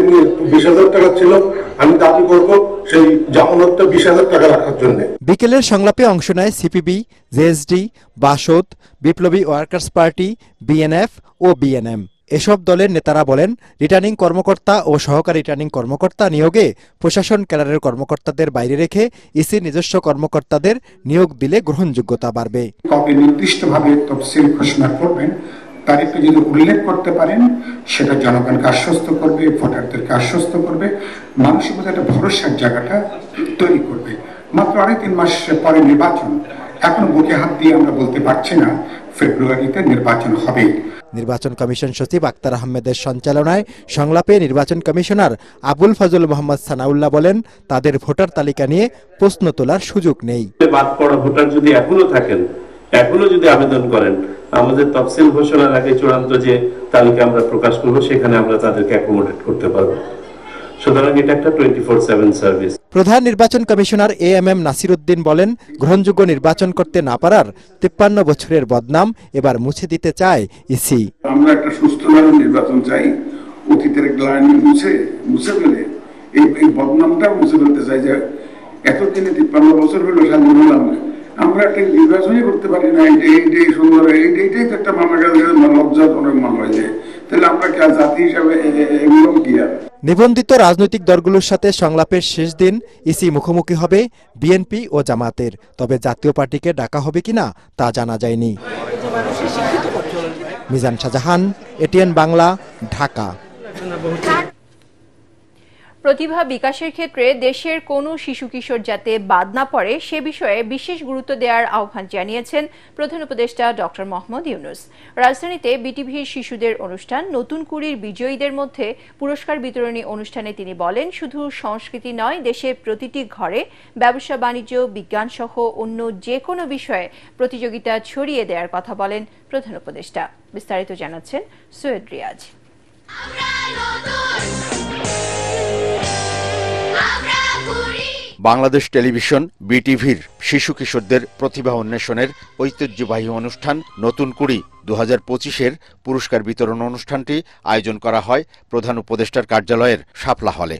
20,000 টাকা ছিল, আমি দাবি করব সেই জামানতটা 20,000 টাকা রাখার জন্য। বিকেলের সংলাপে অংশ নেয় সিপিবি, জেএসডি, বাসদ, বিপ্লবী ওয়ার্কার্স পার্টি, বিএনএফ ও বিএনএম। এসব দলের নেতারা বলেন, রিটার্নিং কর্মকর্তা ও সহকারী রিটার্নিং কর্মকর্তা নিয়োগে প্রশাসন ক্যাডারের কর্মকর্তাদের বাইরে রেখে ইসির নিজস্ব কর্মকর্তাদের নিয়োগ দিলে গ্রহণযোগ্যতা বাড়বে। কবে নির্দিষ্টভাবে তফসিল ঘোষণা করবেন তার একটু যদি উল্লেখ করতে পারেন, সেটা জনগণকে আশ্বস্ত করবে, ভোটারদেরকে আশ্বস্ত করবে, মানুষের মধ্যে একটা ভরসার জায়গাটা তৈরি করবে। মাত্র 2.5 মাস পরে নির্বাচন, এখন বুকে হাত দিয়ে আমরা বলতে পারছি না ফেব্রুয়ারিতে নির্বাচন হবে। নির্বাচন কমিশন সচিব আক্তার আহমেদের সঞ্চালনায় সংলাপে নির্বাচন কমিশনার আবুল ফজল মোহাম্মদ সানাউল্লাহ বলেন, তাদের ভোটার তালিকা নিয়ে প্রশ্ন তোলার সুযোগ নেই। বাদ পড়া ভোটার যদি এখনো থাকেন, এখনো যদি আবেদন করেন, আমাদের তফসিল ঘোষণার আগে চূড়ান্ত যে তালিকা আমরা প্রকাশ করব, সেখানে আমরা তাদেরকে অ্যাকোমোডেট করতে পারবো। সুতরাং এটা একটা 24/7 সার্ভিস। প্রধান নির্বাচন কমিশনার AMM নাসির উদ্দিন বলেন, গ্রহণযোগ্য নির্বাচন করতে না পারার 53 বছরের বদনাম এবার মুছে দিতে চায় ইসি। আমরা একটা সুস্থ নির্বাচন চাই, অতীতের গ্লানি মুছে ফেলে এই বদনামটা মুছে ফেলতে চাই যে এতদিনে 53 বছর হলো স্বাধীন হলাম, আমরা একটা নির্বাচনই করতে পারি না। এইটাই সুন্দর, এইটাই তো একটা মামলা লজ্জাজনক মনে হয় যে, তাহলে আমরা কি জাতি হিসাবে এগুলো কি আর। নিবন্ধিত রাজনৈতিক দলগুলোর সাথে সংলাপের শেষ দিন ইসি মুখোমুখি হবে বিএনপি ও জামাতের। তবে জাতীয় পার্টিকে ডাকা হবে কিনা তা জানা যায়নি। মিজান শাহজাহান, ATN বাংলা, ঢাকা। প্রতিভা বিকাশের ক্ষেত্রে দেশের কোনো শিশু কিশোর যাতে বাদ না পড়ে সে বিষয়ে বিশেষ গুরুত্ব দেওয়ার আহ্বান জানিয়েছেন প্রধান উপদেষ্টা ডক্টর মোহাম্মদ ইউনূস। রাজধানীতে বিটিভির শিশুদের অনুষ্ঠান নতুন কুড়ির বিজয়ীদের মধ্যে পুরস্কার বিতরণী অনুষ্ঠানে তিনি বলেন, শুধু সংস্কৃতি নয়, দেশের প্রতিটি ঘরে ব্যবসা বাণিজ্য বিজ্ঞান সহ অন্য যে কোনো বিষয়ে প্রতিযোগিতা ছড়িয়ে দেওয়ার কথা বলেন প্রধান উপদেষ্টা। বিস্তারিত জানাচ্ছেন সৈয়দ রিয়াজ। বাংলাদেশ টেলিভিশন বিটিভির শিশু কিশোরদের প্রতিভা অন্বেষণের ঐতিহ্যবাহী অনুষ্ঠান নতুন কুড়ি 2025-এর পুরস্কার বিতরণ অনুষ্ঠানটি আয়োজন করা হয় প্রধান উপদেষ্টার কার্যালয়ের শাপলা হলে।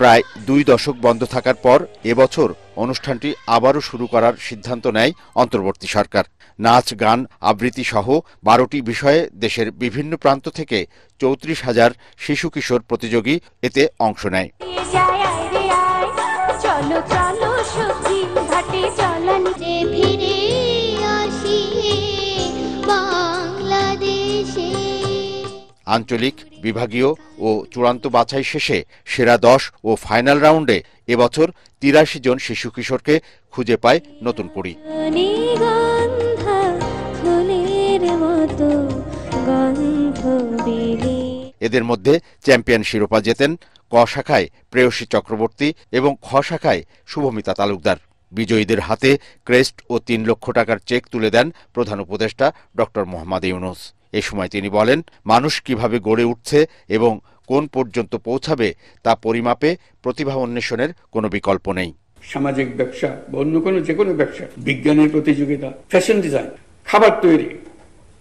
প্রায় 2 দশক বন্ধ থাকার পর এবছর অনুষ্ঠানটি আবারও শুরু করার সিদ্ধান্ত নেয় অন্তর্বর্তী সরকার। নাচ, গান, আবৃত্তি সহ 12টি বিষয়ে দেশের বিভিন্ন প্রান্ত থেকে 34,000 শিশু কিশোর প্রতিযোগী এতে অংশ নেয়। আঞ্চলিক, বিভাগীয় ও চূড়ান্ত বাছাই শেষে সেরা 10 ও ফাইনাল রাউন্ডে এবছর 83 জন শিশু কিশোরকে খুঁজে পায় নতুন কুড়ি। এদের মধ্যে চ্যাম্পিয়ন শিরোপা জেতেন ক শাখায় প্রেয়সী চক্রবর্তী এবং খ শাখায় শুভমিতা তালুকদার। বিজয়ীদের হাতে ক্রেস্ট ও 3 লক্ষ টাকার চেক তুলে দেন প্রধান উপদেষ্টা ডক্টর মোহাম্মদ ইউনূস। এ সময় তিনি বলেন, মানুষ কিভাবে গড়ে উঠছে এবং কোন পর্যন্ত পৌঁছাবে তা পরিমাপে প্রতিভা অন্বেষণের কোনো বিকল্প নেই। সামাজিক ব্যবসা বা অন্য কোনো যে কোনো ব্যবসা, বিজ্ঞানের প্রতিযোগিতা, ফ্যাশন ডিজাইন, খাবার তৈরি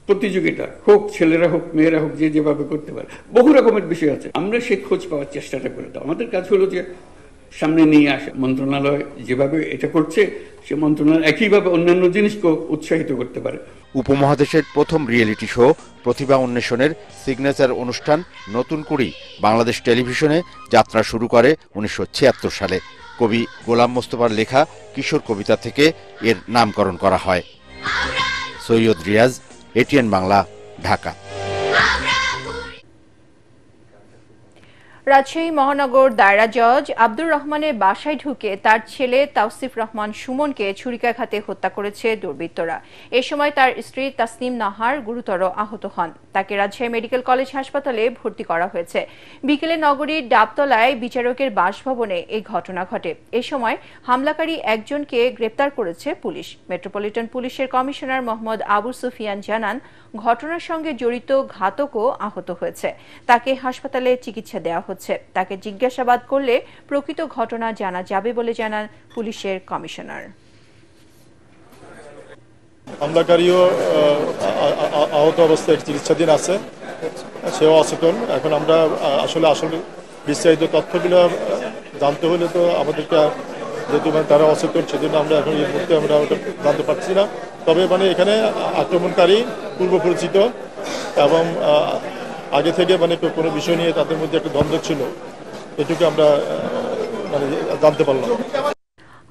প্রতিযোগিতা হোক, ছেলেরা হোক মেয়েরা হোক, যে যেভাবে করতে পারে, বহু রকমের বিষয় আছে। আমরা সেই খোঁজ পাওয়ার চেষ্টাটা করে দাও। আমাদের কাজ হলো যে সামনে নিয়ে আসা। মন্ত্রণালয় যেভাবে এটা করছে, সে মন্ত্রণালয় একইভাবে অন্যান্য জিনিসকেও উৎসাহিত করতে পারে। উপমহাদেশের প্রথম রিয়েলিটি শো প্রতিভা অন্বেষণের সিগনেচার অনুষ্ঠান নতুন কুড়ি বাংলাদেশ টেলিভিশনে যাত্রা শুরু করে 1976 সালে। কবি গোলাম মোস্তফার লেখা কিশোর কবিতা থেকে এর নামকরণ করা হয়। সৈয়দ রিয়াজ, এটিএন বাংলা, ঢাকা। রাজশাহী মহানগর দায়রা জজ আব্দুর রহমানের বাসায় ঢুকে তার ছেলে তাওসিফ রহমান সুমনকে ছুরিকাঘাতে হত্যা করেছে দুর্বৃত্তরা। এ সময় তার স্ত্রী তাসনিম নাহার গুরুতর আহত হন। তাকে রাজশাহী মেডিকেল কলেজ হাসপাতালে ভর্তি করা হয়েছে। বিকেলে নগরীর ডাবতলায় বিচারকের বাসভবনে এই ঘটনা ঘটে। এ সময় হামলাকারী একজনকে গ্রেপ্তার করেছে পুলিশ। মেট্রোপলিটন পুলিশের কমিশনার মোহাম্মদ আবু সুফিয়ান জানান, ঘটনার সঙ্গে জড়িত ঘাতকও আহত হয়েছে। তাকে হাসপাতালে চিকিৎসা দেওয়া হচ্ছে। তাকে জিজ্ঞাসাবাদ করলে প্রকৃত ঘটনা জানা যাবে বলে জানান পুলিশের কমিশনার। হামলাকারীও আহত অবস্থায় চিকিৎসাধীন আছে, সেও অচেতন। এখন আমরা আসলে বিস্তারিত তথ্যগুলো জানতে হলে তো আমাদেরকে, যেহেতু তারা অচেতন, সেজন্য আমরা এখন এই মুহূর্তে আমরা ওটা জানতে পারছি না। তবে এখানে আক্রমণকারী পূর্ব পরিচিত এবং আগে থেকে কোনো বিষয় নিয়ে তাদের মধ্যে একটা দ্বন্দ্ব ছিল, এটুকু আমরা জানতে পারলাম।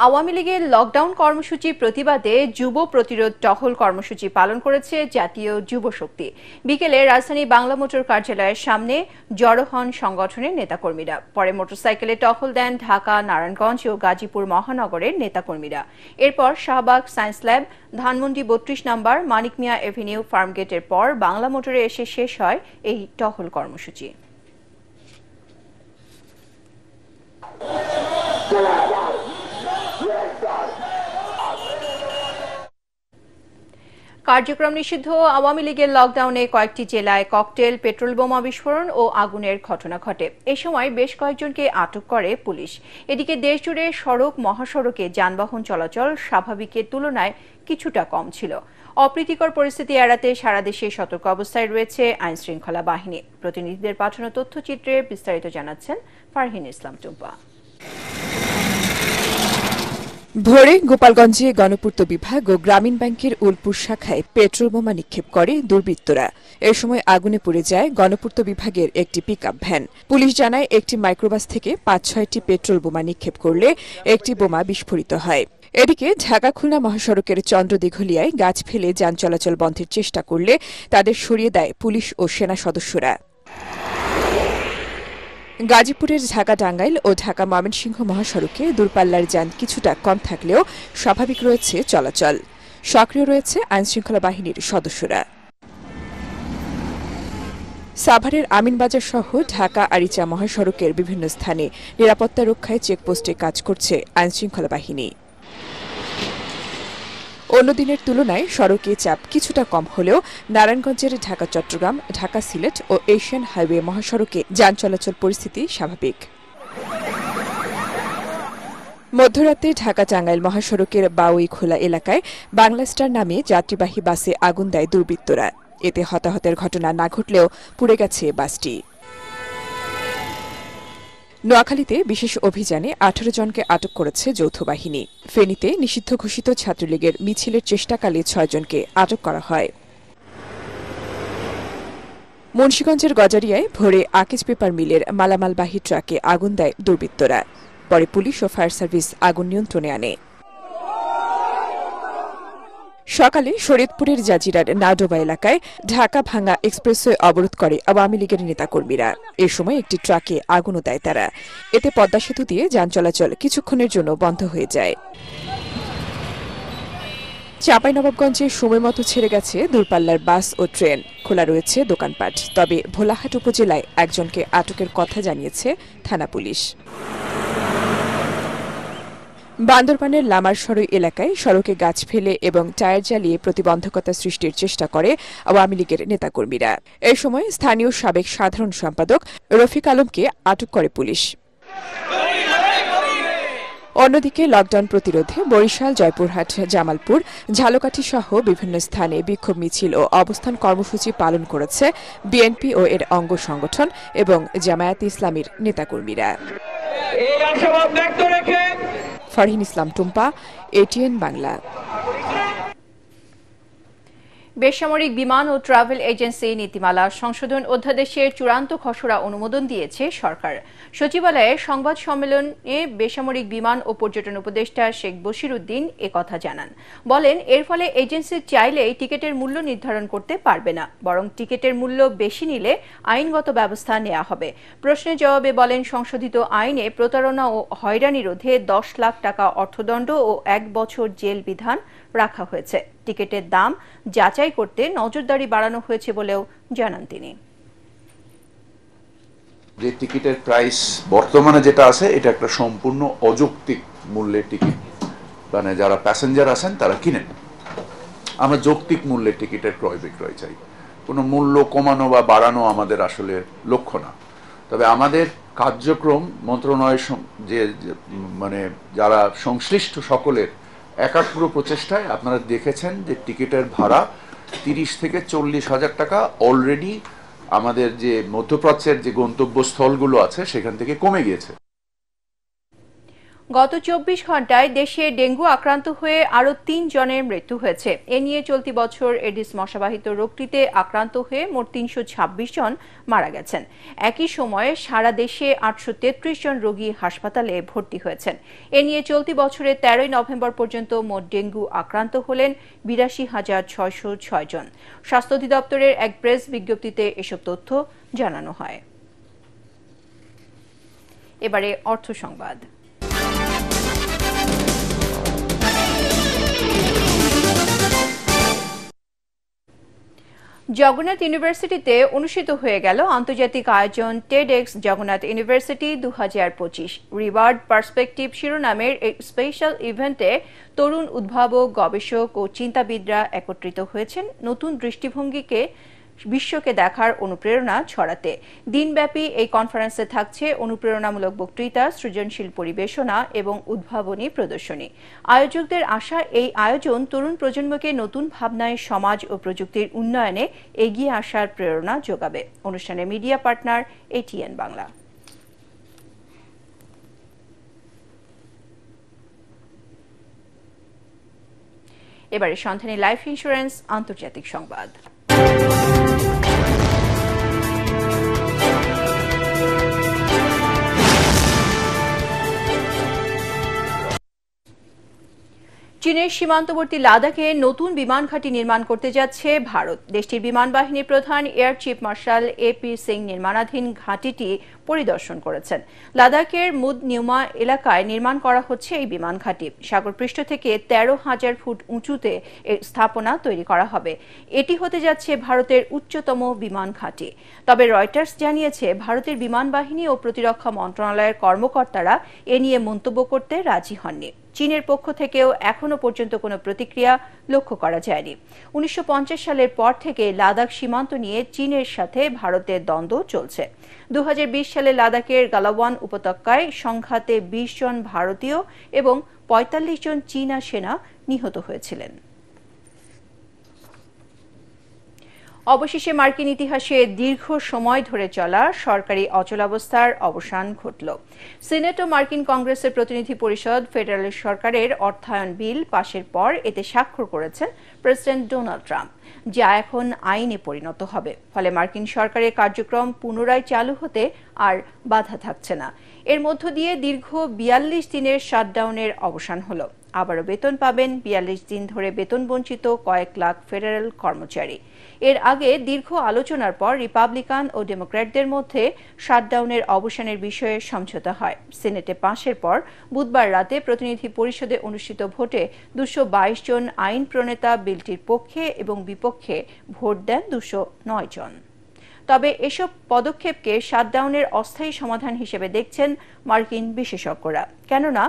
আওয়ামী লীগের লকডাউন কর্মসূচির প্রতিবাদে যুব প্রতিরোধ টহল কর্মসূচি পালন করেছে জাতীয় যুব শক্তি। বিকেলে রাজধানী বাংলা মোটর কার্যালয়ের সামনে জড়ো হন সংগঠনের নেতাকর্মীরা। পরে মোটরসাইকেলে টহল দেন ঢাকা, নারায়ণগঞ্জ ও গাজীপুর মহানগরের নেতাকর্মীরা। এরপর শাহবাগ সায়েন্স ল্যাব, ধানমন্ডি 32 নম্বর, মানিক মিয়া এভিনিউ, ফার্মগেটের পর বাংলা মোটরে এসে শেষ হয় এই টহল কর্মসূচি। কার্যক্রম নিষিদ্ধ আওয়ামী লীগের লকডাউনে কয়েকটি জেলায় ককটেল, পেট্রোল বোমা বিস্ফোরণ ও আগুনের ঘটনা ঘটে। এ সময় বেশ কয়েকজনকে আটক করে পুলিশ। এদিকে দেশজুড়ে সড়ক, মহাসড়কে যানবাহন চলাচল স্বাভাবিকের তুলনায় কিছুটা কম ছিল। অপ্রীতিকর পরিস্থিতি এড়াতে সারা দেশে সতর্ক অবস্থায় রয়েছে আইন শৃঙ্খলা বাহিনী। প্রতিনিধিদের পাঠানো তথ্যচিত্রে বিস্তারিত জানাচ্ছেন ফারহিন ইসলাম টুম্পা। ভোরে গোপালগঞ্জে গণপূর্ত বিভাগ ও গ্রামীণ ব্যাংকের উলপুর শাখায় পেট্রোল বোমা নিক্ষেপ করে দুর্বৃত্তরা। এ সময় আগুনে পুড়ে যায় গণপূর্ত বিভাগের একটি পিকআপ ভ্যান। পুলিশ জানায়, একটি মাইক্রোবাস থেকে 5-6টি পেট্রোল বোমা নিক্ষেপ করলে একটি বোমা বিস্ফোরিত হয়। এদিকে ঢাকা খুলনা মহাসড়কের চন্দ্রদিঘলিয়ায় গাছ ফেলে যান চলাচল বন্ধের চেষ্টা করলে তাদের সরিয়ে দেয় পুলিশ ও সেনা সদস্যরা। গাজীপুরের ঢাকা টাঙ্গাইল ও ঢাকা ময়মনসিংহ মহাসড়কে দূরপাল্লার যান কিছুটা কম থাকলেও স্বাভাবিক রয়েছে চলাচল। সক্রিয় রয়েছে আইনশৃঙ্খলা বাহিনীর সদস্যরা। সাভারের আমিনবাজার সহ ঢাকা আরিচা মহাসড়কের বিভিন্ন স্থানে নিরাপত্তা রক্ষায় চেকপোস্টে কাজ করছে আইনশৃঙ্খলা বাহিনী। অন্য দিনের তুলনায় সড়কে চাপ কিছুটা কম হলেও নারায়ণগঞ্জের ঢাকা চট্টগ্রাম, ঢাকা সিলেট ও এশিয়ান হাইওয়ে মহাসড়কে যান চলাচল পরিস্থিতি স্বাভাবিক। মধ্যরাতে ঢাকা টাঙ্গাইল মহাসড়কের বাউইখোলা এলাকায় বাংলা স্টার নামে যাত্রীবাহী বাসে আগুন দেয় দুর্বৃত্তরা। এতে হতাহতের ঘটনা না ঘটলেও পুড়ে গেছে বাসটি। নোয়াখালীতে বিশেষ অভিযানে 18 জনকে আটক করেছে যৌথ বাহিনী। ফেনীতে নিষিদ্ধ ঘোষিত ছাত্রলীগের মিছিলের চেষ্টাকালে 6 জনকে আটক করা হয়। মুন্সিগঞ্জের গজারিয়ায় ভোরে আকিজ পেপার মিলের মালামালবাহী ট্রাকে আগুন দেয় দুর্বৃত্তরা। পরে পুলিশ ও ফায়ার সার্ভিস আগুন নিয়ন্ত্রণে আনে। সকালে শরীয়তপুরের জাজিরার নাডোবা এলাকায় ঢাকা ভাঙ্গা এক্সপ্রেসওয়ে অবরোধ করে আওয়ামী লীগের নেতাকর্মীরা। এ সময় একটি ট্রাকে আগুনও দেয় তারা। এতে পদ্মা সেতু দিয়ে যান চলাচল কিছুক্ষণের জন্য বন্ধ হয়ে যায়। চাঁপাইনবাবগঞ্জে সময়মতো ছেড়ে গেছে দূরপাল্লার বাস ও ট্রেন। খোলা রয়েছে দোকানপাট। তবে ভোলাহাট উপজেলায় একজনকে আটকের কথা জানিয়েছে থানা পুলিশ। বান্দরবানের লামারসরই এলাকায় সড়কে গাছ ফেলে এবং টায়ার জ্বালিয়ে প্রতিবন্ধকতা সৃষ্টির চেষ্টা করে আওয়ামী লীগের নেতাকর্মীরা। এ সময় স্থানীয় সাবেক সাধারণ সম্পাদক রফিক আলমকে আটক করে পুলিশ। অন্যদিকে লকডাউন প্রতিরোধে বরিশাল, জয়পুরহাট, জামালপুর, ঝালকাঠি সহ বিভিন্ন স্থানে বিক্ষোভ মিছিল ও অবস্থান কর্মসূচি পালন করেছে বিএনপি ও এর অঙ্গ সংগঠন এবং জামায়াতে ইসলামীর নেতাকর্মীরা। ফারহিন ইসলাম টুম্পা, এটিএন বাংলা। বেসামরিক বিমান ও ট্রাভেল এজেন্সি নীতিমালা সংশোধন অধ্যাদেশের চূড়ান্ত খসড়া অনুমোদন দিয়েছে সরকার। সচিবালয়ে সংবাদ সম্মেলনে বেসামরিক বিমান ও পর্যটন উপদেষ্টা শেখ বশির উদ্দিন একথা জানান। বলেন, এর ফলে এজেন্সি চাইলেই টিকিটের মূল্য নির্ধারণ করতে পারবে না, বরং টিকিটের মূল্য বেশি নিলে আইনগত ব্যবস্থা নেওয়া হবে। প্রশ্নের জবাবে বলেন, সংশোধিত আইনে প্রতারণা ও হয়রানি রোধে 10 লাখ টাকা অর্থদণ্ড ও 1 বছর জেল বিধান রাখা হয়েছে। টিকিটের দাম যাচাই করতে নজরদারি বাড়ানো হয়েছে বলেও জানান তিনি। যে টিকিটের প্রাইস বর্তমানে যেটা আছে এটা একটা সম্পূর্ণ অযৌক্তিক মূল্যের টিকিট, মানে যারা প্যাসেঞ্জার আছেন তারা কিনেন। আমরা যৌক্তিক মূল্যের টিকিটের ক্রয় বিক্রয় চাই। কোনো মূল্য কমানো বা বাড়ানো আমাদের আসলে লক্ষ্য না। তবে আমাদের কার্যক্রম মন্ত্রণালয়ের যে মানে যারা সংশ্লিষ্ট সকলের একাগ্র প্রচেষ্টায় আপনারা দেখেছেন যে টিকিটের ভাড়া 30 থেকে 40 হাজার টাকা অলরেডি আমাদের যে মধ্যপ্রাচ্যের যে গন্তব্যস্থলগুলো আছে সেখান থেকে কমে গিয়েছে। গত 24 ঘন্টায় দেশে ডেঙ্গু আক্রান্ত হয়ে আরও 3 জনের মৃত্যু হয়েছে। এ নিয়ে চলতি বছর এডিস মশাবাহিত রোগটিতে আক্রান্ত হয়ে মোট 326 জন মারা গেছেন। একই সময়ে সারা দেশে 833 জন রোগী হাসপাতালে ভর্তি হয়েছেন। এ নিয়ে চলতি বছরের 13 নভেম্বর পর্যন্ত মোট ডেঙ্গু আক্রান্ত হলেন 82,606 জন। স্বাস্থ্য অধিদপ্তরের এক প্রেস বিজ্ঞপ্তিতে এসব তথ্য জানানো হয়। এবারে অর্থ সংবাদ। জগন্নাথ ইউনিভার্সিটিতে অনুষ্ঠিত হয়ে গেল আন্তর্জাতিক আয়োজন TEDx Jagannath university 2025। Reward perspective শিরোনামের এই স্পেশাল ইভেন্টে তরুণ উদ্ভাবক, গবেষক ও চিন্তাবিদরা একত্রিত হয়েছেন নতুন দৃষ্টিভঙ্গিকে বিশ্বকে দেখার অনুপ্রেরণা ছড়াতে। দিনব্যাপী এই কনফারেন্সে থাকছে অনুপ্রেরণামূলক বক্তৃতা, সৃজনশীল পরিবেশনা এবং উদ্ভাবনী প্রদর্শনী। আয়োজকদের আশা, এই আয়োজন তরুণ প্রজন্মকে নতুন ভাবনায় সমাজ ও প্রযুক্তির উন্নয়নে এগিয়ে আসার প্রেরণা যোগাবে। অনুষ্ঠানে মিডিয়া পার্টনার এটিএন বাংলা। এবারে সন্ধানী লাইফ ইন্স্যুরেন্স আন্তর্জাতিক সংবাদ। চীনের সীমান্তবর্তী লাদাখে নতুন বিমান ঘাঁটি নির্মাণ করতে যাচ্ছে ভারত। দেশটির বিমান বাহিনীর প্রধান air chief marshal AP Singh নির্মাণাধীন ঘাঁটিটি পরিদর্শন করেছেন। লাদাখের মুদনিউমা এলাকায় নির্মাণ করা হচ্ছে এই বিমান ঘাঁটি। সাগরপৃষ্ঠ থেকে 13,000 ফুট উঁচুতে এই স্থাপনা তৈরি করা হবে। এটি হতে যাচ্ছে ভারতের উচ্চতম বিমান ঘাঁটি। তবে রয়টার্স জানিয়েছে ভারতের বিমান বাহিনী ও প্রতিরক্ষা মন্ত্রণালয়ের কর্মকর্তারা এ নিয়ে মন্তব্য করতে রাজি হননি। চীনের পক্ষ থেকেও এখনো পর্যন্ত কোনো প্রতিক্রিয়া লক্ষ্য করা যায়নি। 1950 সালের পর থেকে লাদাখ সীমান্ত নিয়ে চীনের সাথে ভারতের দ্বন্দ্ব চলছে। 2020 সালে লাদাখের গালাওয়ান উপত্যকায় সংঘাতে 20 জন ভারতীয় এবং 45 জন চীনা সেনা নিহত হয়েছিলেন। অবশেষে মার্কিন ইতিহাসে দীর্ঘ সময় ধরে চলা সরকারি অচলাবস্থার অবসান ঘটল। সিনেট ও মার্কিন কংগ্রেসের প্রতিনিধি পরিষদ ফেডারেল সরকারের অর্থায়ন বিল পাশের পর এতে স্বাক্ষর করেছেন প্রেসিডেন্ট ডোনাল্ড ট্রাম্প, যা এখন আইনে পরিণত হবে। ফলে মার্কিন সরকারের কার্যক্রম পুনরায় চালু হতে আর বাধা থাকছে না। এর মধ্য দিয়ে দীর্ঘ 42 দিনের শাটডাউনের অবসান হলো। আবারও বেতন পাবেন 42 দিন ধরে বেতন বঞ্চিত কয়েক লাখ ফেডারেল কর্মচারী। এর আগে দীর্ঘ আলোচনার পর রিপাবলিকান ও ডেমোক্র্যাটদের মধ্যে শাটডাউনের অবসানের বিষয়ে সমঝোতা হয়। সিনেটে পাশের পর বুধবার রাতে প্রতিনিধি পরিষদে অনুষ্ঠিত ভোটে 222 জন আইন প্রণেতা বিলটির পক্ষে এবং বিপক্ষে ভোট দেন 209 জন। তবে এসব পদক্ষেপকে শাটডাউনের অস্থায়ী সমাধান হিসেবে দেখছেন মার্কিন বিশেষজ্ঞরা, কেননা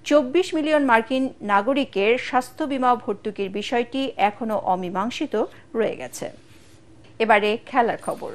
24 মিলিয়ন মার্কিন নাগরিকের স্বাস্থ্য বীমা ভর্তুকির বিষয়টি এখনো অমীমাংসিত রয়ে গেছে। এবারে খেলার খবর।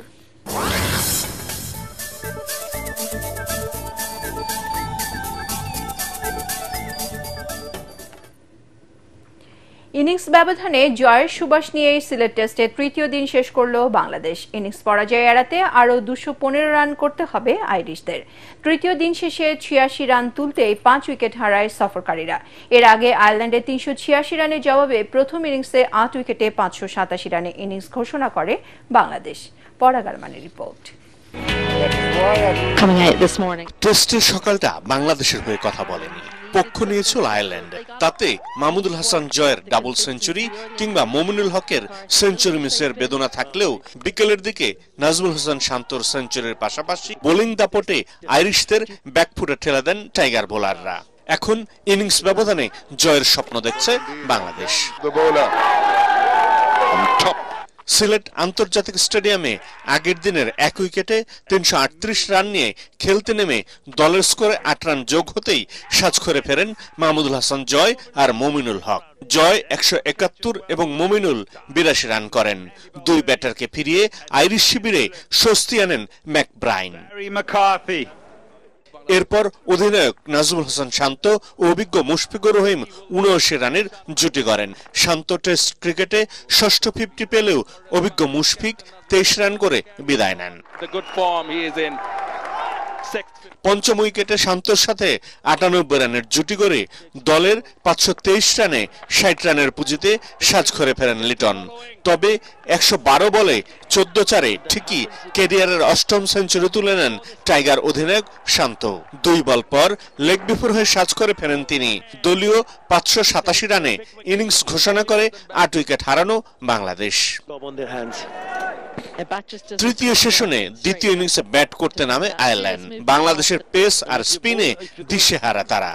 ইনিংস ব্যবধানে জয়ের সুবাস নিয়ে সিলেট টেস্টের তৃতীয় দিন শেষ করল বাংলাদেশ। ইনিংস পরাজয় এড়াতে আরও 215 রান করতে হবে আইরিশদের। তৃতীয় দিন শেষে 86 রান তুলতেই 5 উইকেট হারায় সফরকারীরা। এর আগে আয়ারল্যান্ডের 386 রানের জবাবে প্রথম ইনিংসে 8 উইকেটে 587 রানে ইনিংস ঘোষণা করে বাংলাদেশ। পরাগারমানের রিপোর্ট। টেস্টের সকালটা বাংলাদেশের হয়ে কথা বলেনি, পক্ষ নিয়েছিল আয়ারল্যান্ড। তাতে মাহমুদুল হাসান জয়ের ডাবল সেঞ্চুরি কিংবা মোমিনুল হকের সেঞ্চুরি মিসের বেদনা থাকলেও বিকেলের দিকে নাজমুল হাসান শান্তর সেঞ্চুরির পাশাপাশি বোলিং দাপটে আইরিশদের ব্যাকফুটে ঠেলে দেন টাইগার বোলাররা। এখন ইনিংস ব্যবধানে জয়ের স্বপ্ন দেখছে বাংলাদেশ। সিলেট আন্তর্জাতিক স্টেডিয়ামে আগের দিনের 1 উইকেটে 338 রান নিয়ে খেলতে নেমে দলের স্কোরে 8 রান যোগ হতেই সাজঘরে ফেরেন মাহমুদুল হাসান জয় আর মমিনুল হক। জয় 171 এবং মমিনুল 82 রান করেন। দুই ব্যাটারকে ফিরিয়ে আইরিশ শিবিরে স্বস্তি আনেন ম্যাকব্রাইন। এরপর অধিনায়ক নাজমুল হাসান শান্ত ও অভিজ্ঞ মুশফিকুর রহিম 79 রানের জুটি করেন। শান্ত টেস্ট ক্রিকেটে ষষ্ঠ 50 পেলেও অভিজ্ঞ মুশফিক 23 রান করে বিদায় নেন। পঞ্চম উইকেটে শান্তর সাথে 98 রানের জুটি করে দলের 523 রানে 60 রানের পুঁজিতে সাজঘরে ফেরেন লিটন। তবে 112 বলে 14 ঠিকই ক্যারিয়ারের 8ম সেঞ্চুরি তুলে নেন টাইগার অধিনায়ক শান্ত। 2 বল পর লেগ বিফোর হয়ে সাজঘরে ফেরেন তিনি। দলীয় 587 রানে ইনিংস ঘোষণা করে 8 উইকেট হারানো বাংলাদেশ। তৃতীয় সেশনে দ্বিতীয় ইনিংসে ব্যাট করতে নামে আয়ারল্যান্ড। বাংলাদেশের পেস আর স্পিনে দিশেহারা তারা।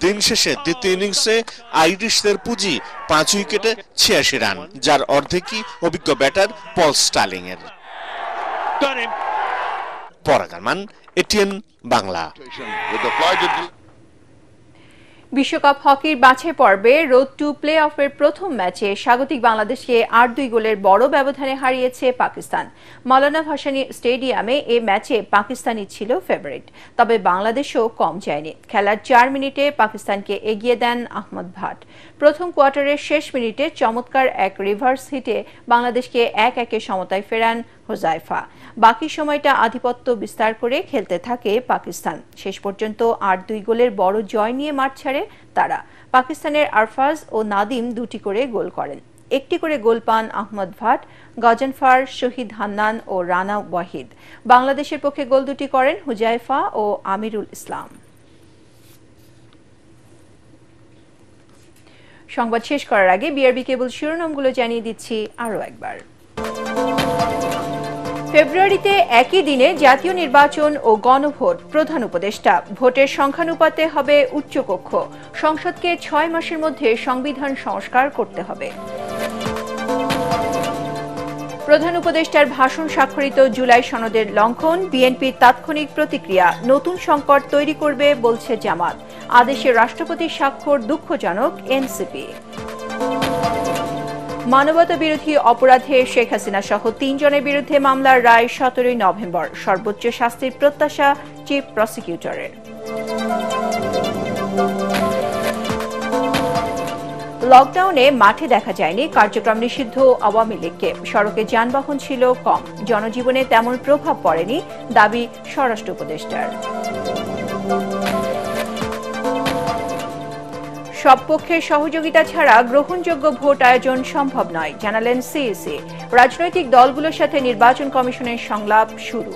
দিন শেষে দ্বিতীয় ইনিংসে আইরিশদের পুঁজি 5 উইকেটে 86 রান, যার অর্ধেকই অভিজ্ঞ ব্যাটার পল স্টার্লিং এর। পরাগারমান, এটিএন বাংলা। বিশ্বকাপ হকির বাছাই পর্বে রোড টু প্লে অফের প্রথম ম্যাচে স্বাগতিক বাংলাদেশকে 8-2 গোলের বড় ব্যবধানে হারিয়েছে পাকিস্তান। মাওলানা ভাসানী স্টেডিয়ামে এ ম্যাচে পাকিস্তানই ছিল ফেভারিট, তবে বাংলাদেশও কম যায়নি। খেলার 4 মিনিটে পাকিস্তানকে এগিয়ে দেন আহমদ ভাট। প্রথম কোয়ার্টারের শেষ মিনিটে চমৎকার এক রিভার্স হিটে বাংলাদেশকে 1-1 সমতায় ফেরান হোজাইফা। বাকি সময়টা আধিপত্য বিস্তার করে খেলতে থাকে পাকিস্তান। শেষ পর্যন্ত 8-2 গোলের বড় জয় নিয়ে মাঠ ছাড়ে তারা। পাকিস্তানের আরফাজ ও নাদিম 2টি করে গোল করেন। 1টি করে গোল পান আহমদ ভাট, গজনফার, শহীদ হান্নান ও রানা ওয়াহিদ। বাংলাদেশের পক্ষে গোল 2টি করেন হুজাইফা ও আমিরুল ইসলাম। সংবাদ শেষ করার আগে বিআরবি কেবল শিরোনামগুলো জানিয়ে দিচ্ছি আরও একবার। ফেব্রুয়ারিতে একই দিনে জাতীয় নির্বাচন ও গণভোট, প্রধান উপদেষ্টা। ভোটের সংখ্যানুপাতে হবে উচ্চকক্ষ। সংসদকে 6 মাসের মধ্যে সংবিধান সংস্কার করতে হবে। প্রধান উপদেষ্টার ভাষণ স্বাক্ষরিত জুলাই সনদের লঙ্ঘন, বিএনপির তাৎক্ষণিক প্রতিক্রিয়া। নতুন সংকট তৈরি করবে বলছে জামাত। আদেশে রাষ্ট্রপতির স্বাক্ষর দুঃখজনক, এনসিপি। মানবতা বিরোধী অপরাধে শেখ হাসিনা সহ 3 জনের বিরুদ্ধে মামলার রায় 17 নভেম্বর। সর্বোচ্চ শাস্তির প্রত্যাশা চিফ প্রসিকিউটরের। লকডাউনে মাঠে দেখা যায়নি, কার্যক্রম নিষিদ্ধ আওয়ামী লীগকে। সড়কে যানবাহন ছিল কম, জনজীবনে তেমন প্রভাব পড়েনি, দাবি স্বরাষ্ট্র উপদেষ্টার। সব পক্ষের সহযোগিতা ছাড়া গ্রহণযোগ্য ভোট আয়োজন সম্ভব নয়, জানালেন সিইসি। রাজনৈতিক দলগুলোর সাথে নির্বাচন কমিশনের সংলাপ শুরু।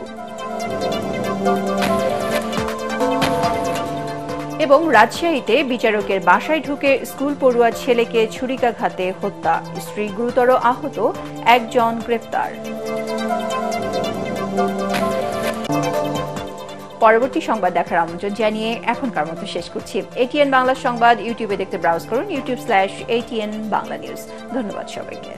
এবং রাজশাহীতে বিচারকের বাসায় ঢুকে স্কুল পড়ুয়া ছেলেকে ছুরিকাঘাতে হত্যা, স্ত্রী গুরুতর আহত, 1 জন গ্রেফতার। পরবর্তী সংবাদ দেখার আমন্ত্রণ জানিয়ে এখনকার মতো শেষ করছি। ATN বাংলা সংবাদ ইউটিউবে দেখতে ব্রাউজ করুন, youtube/ATN বাংলা নিউজ। ধন্যবাদ সবাইকে।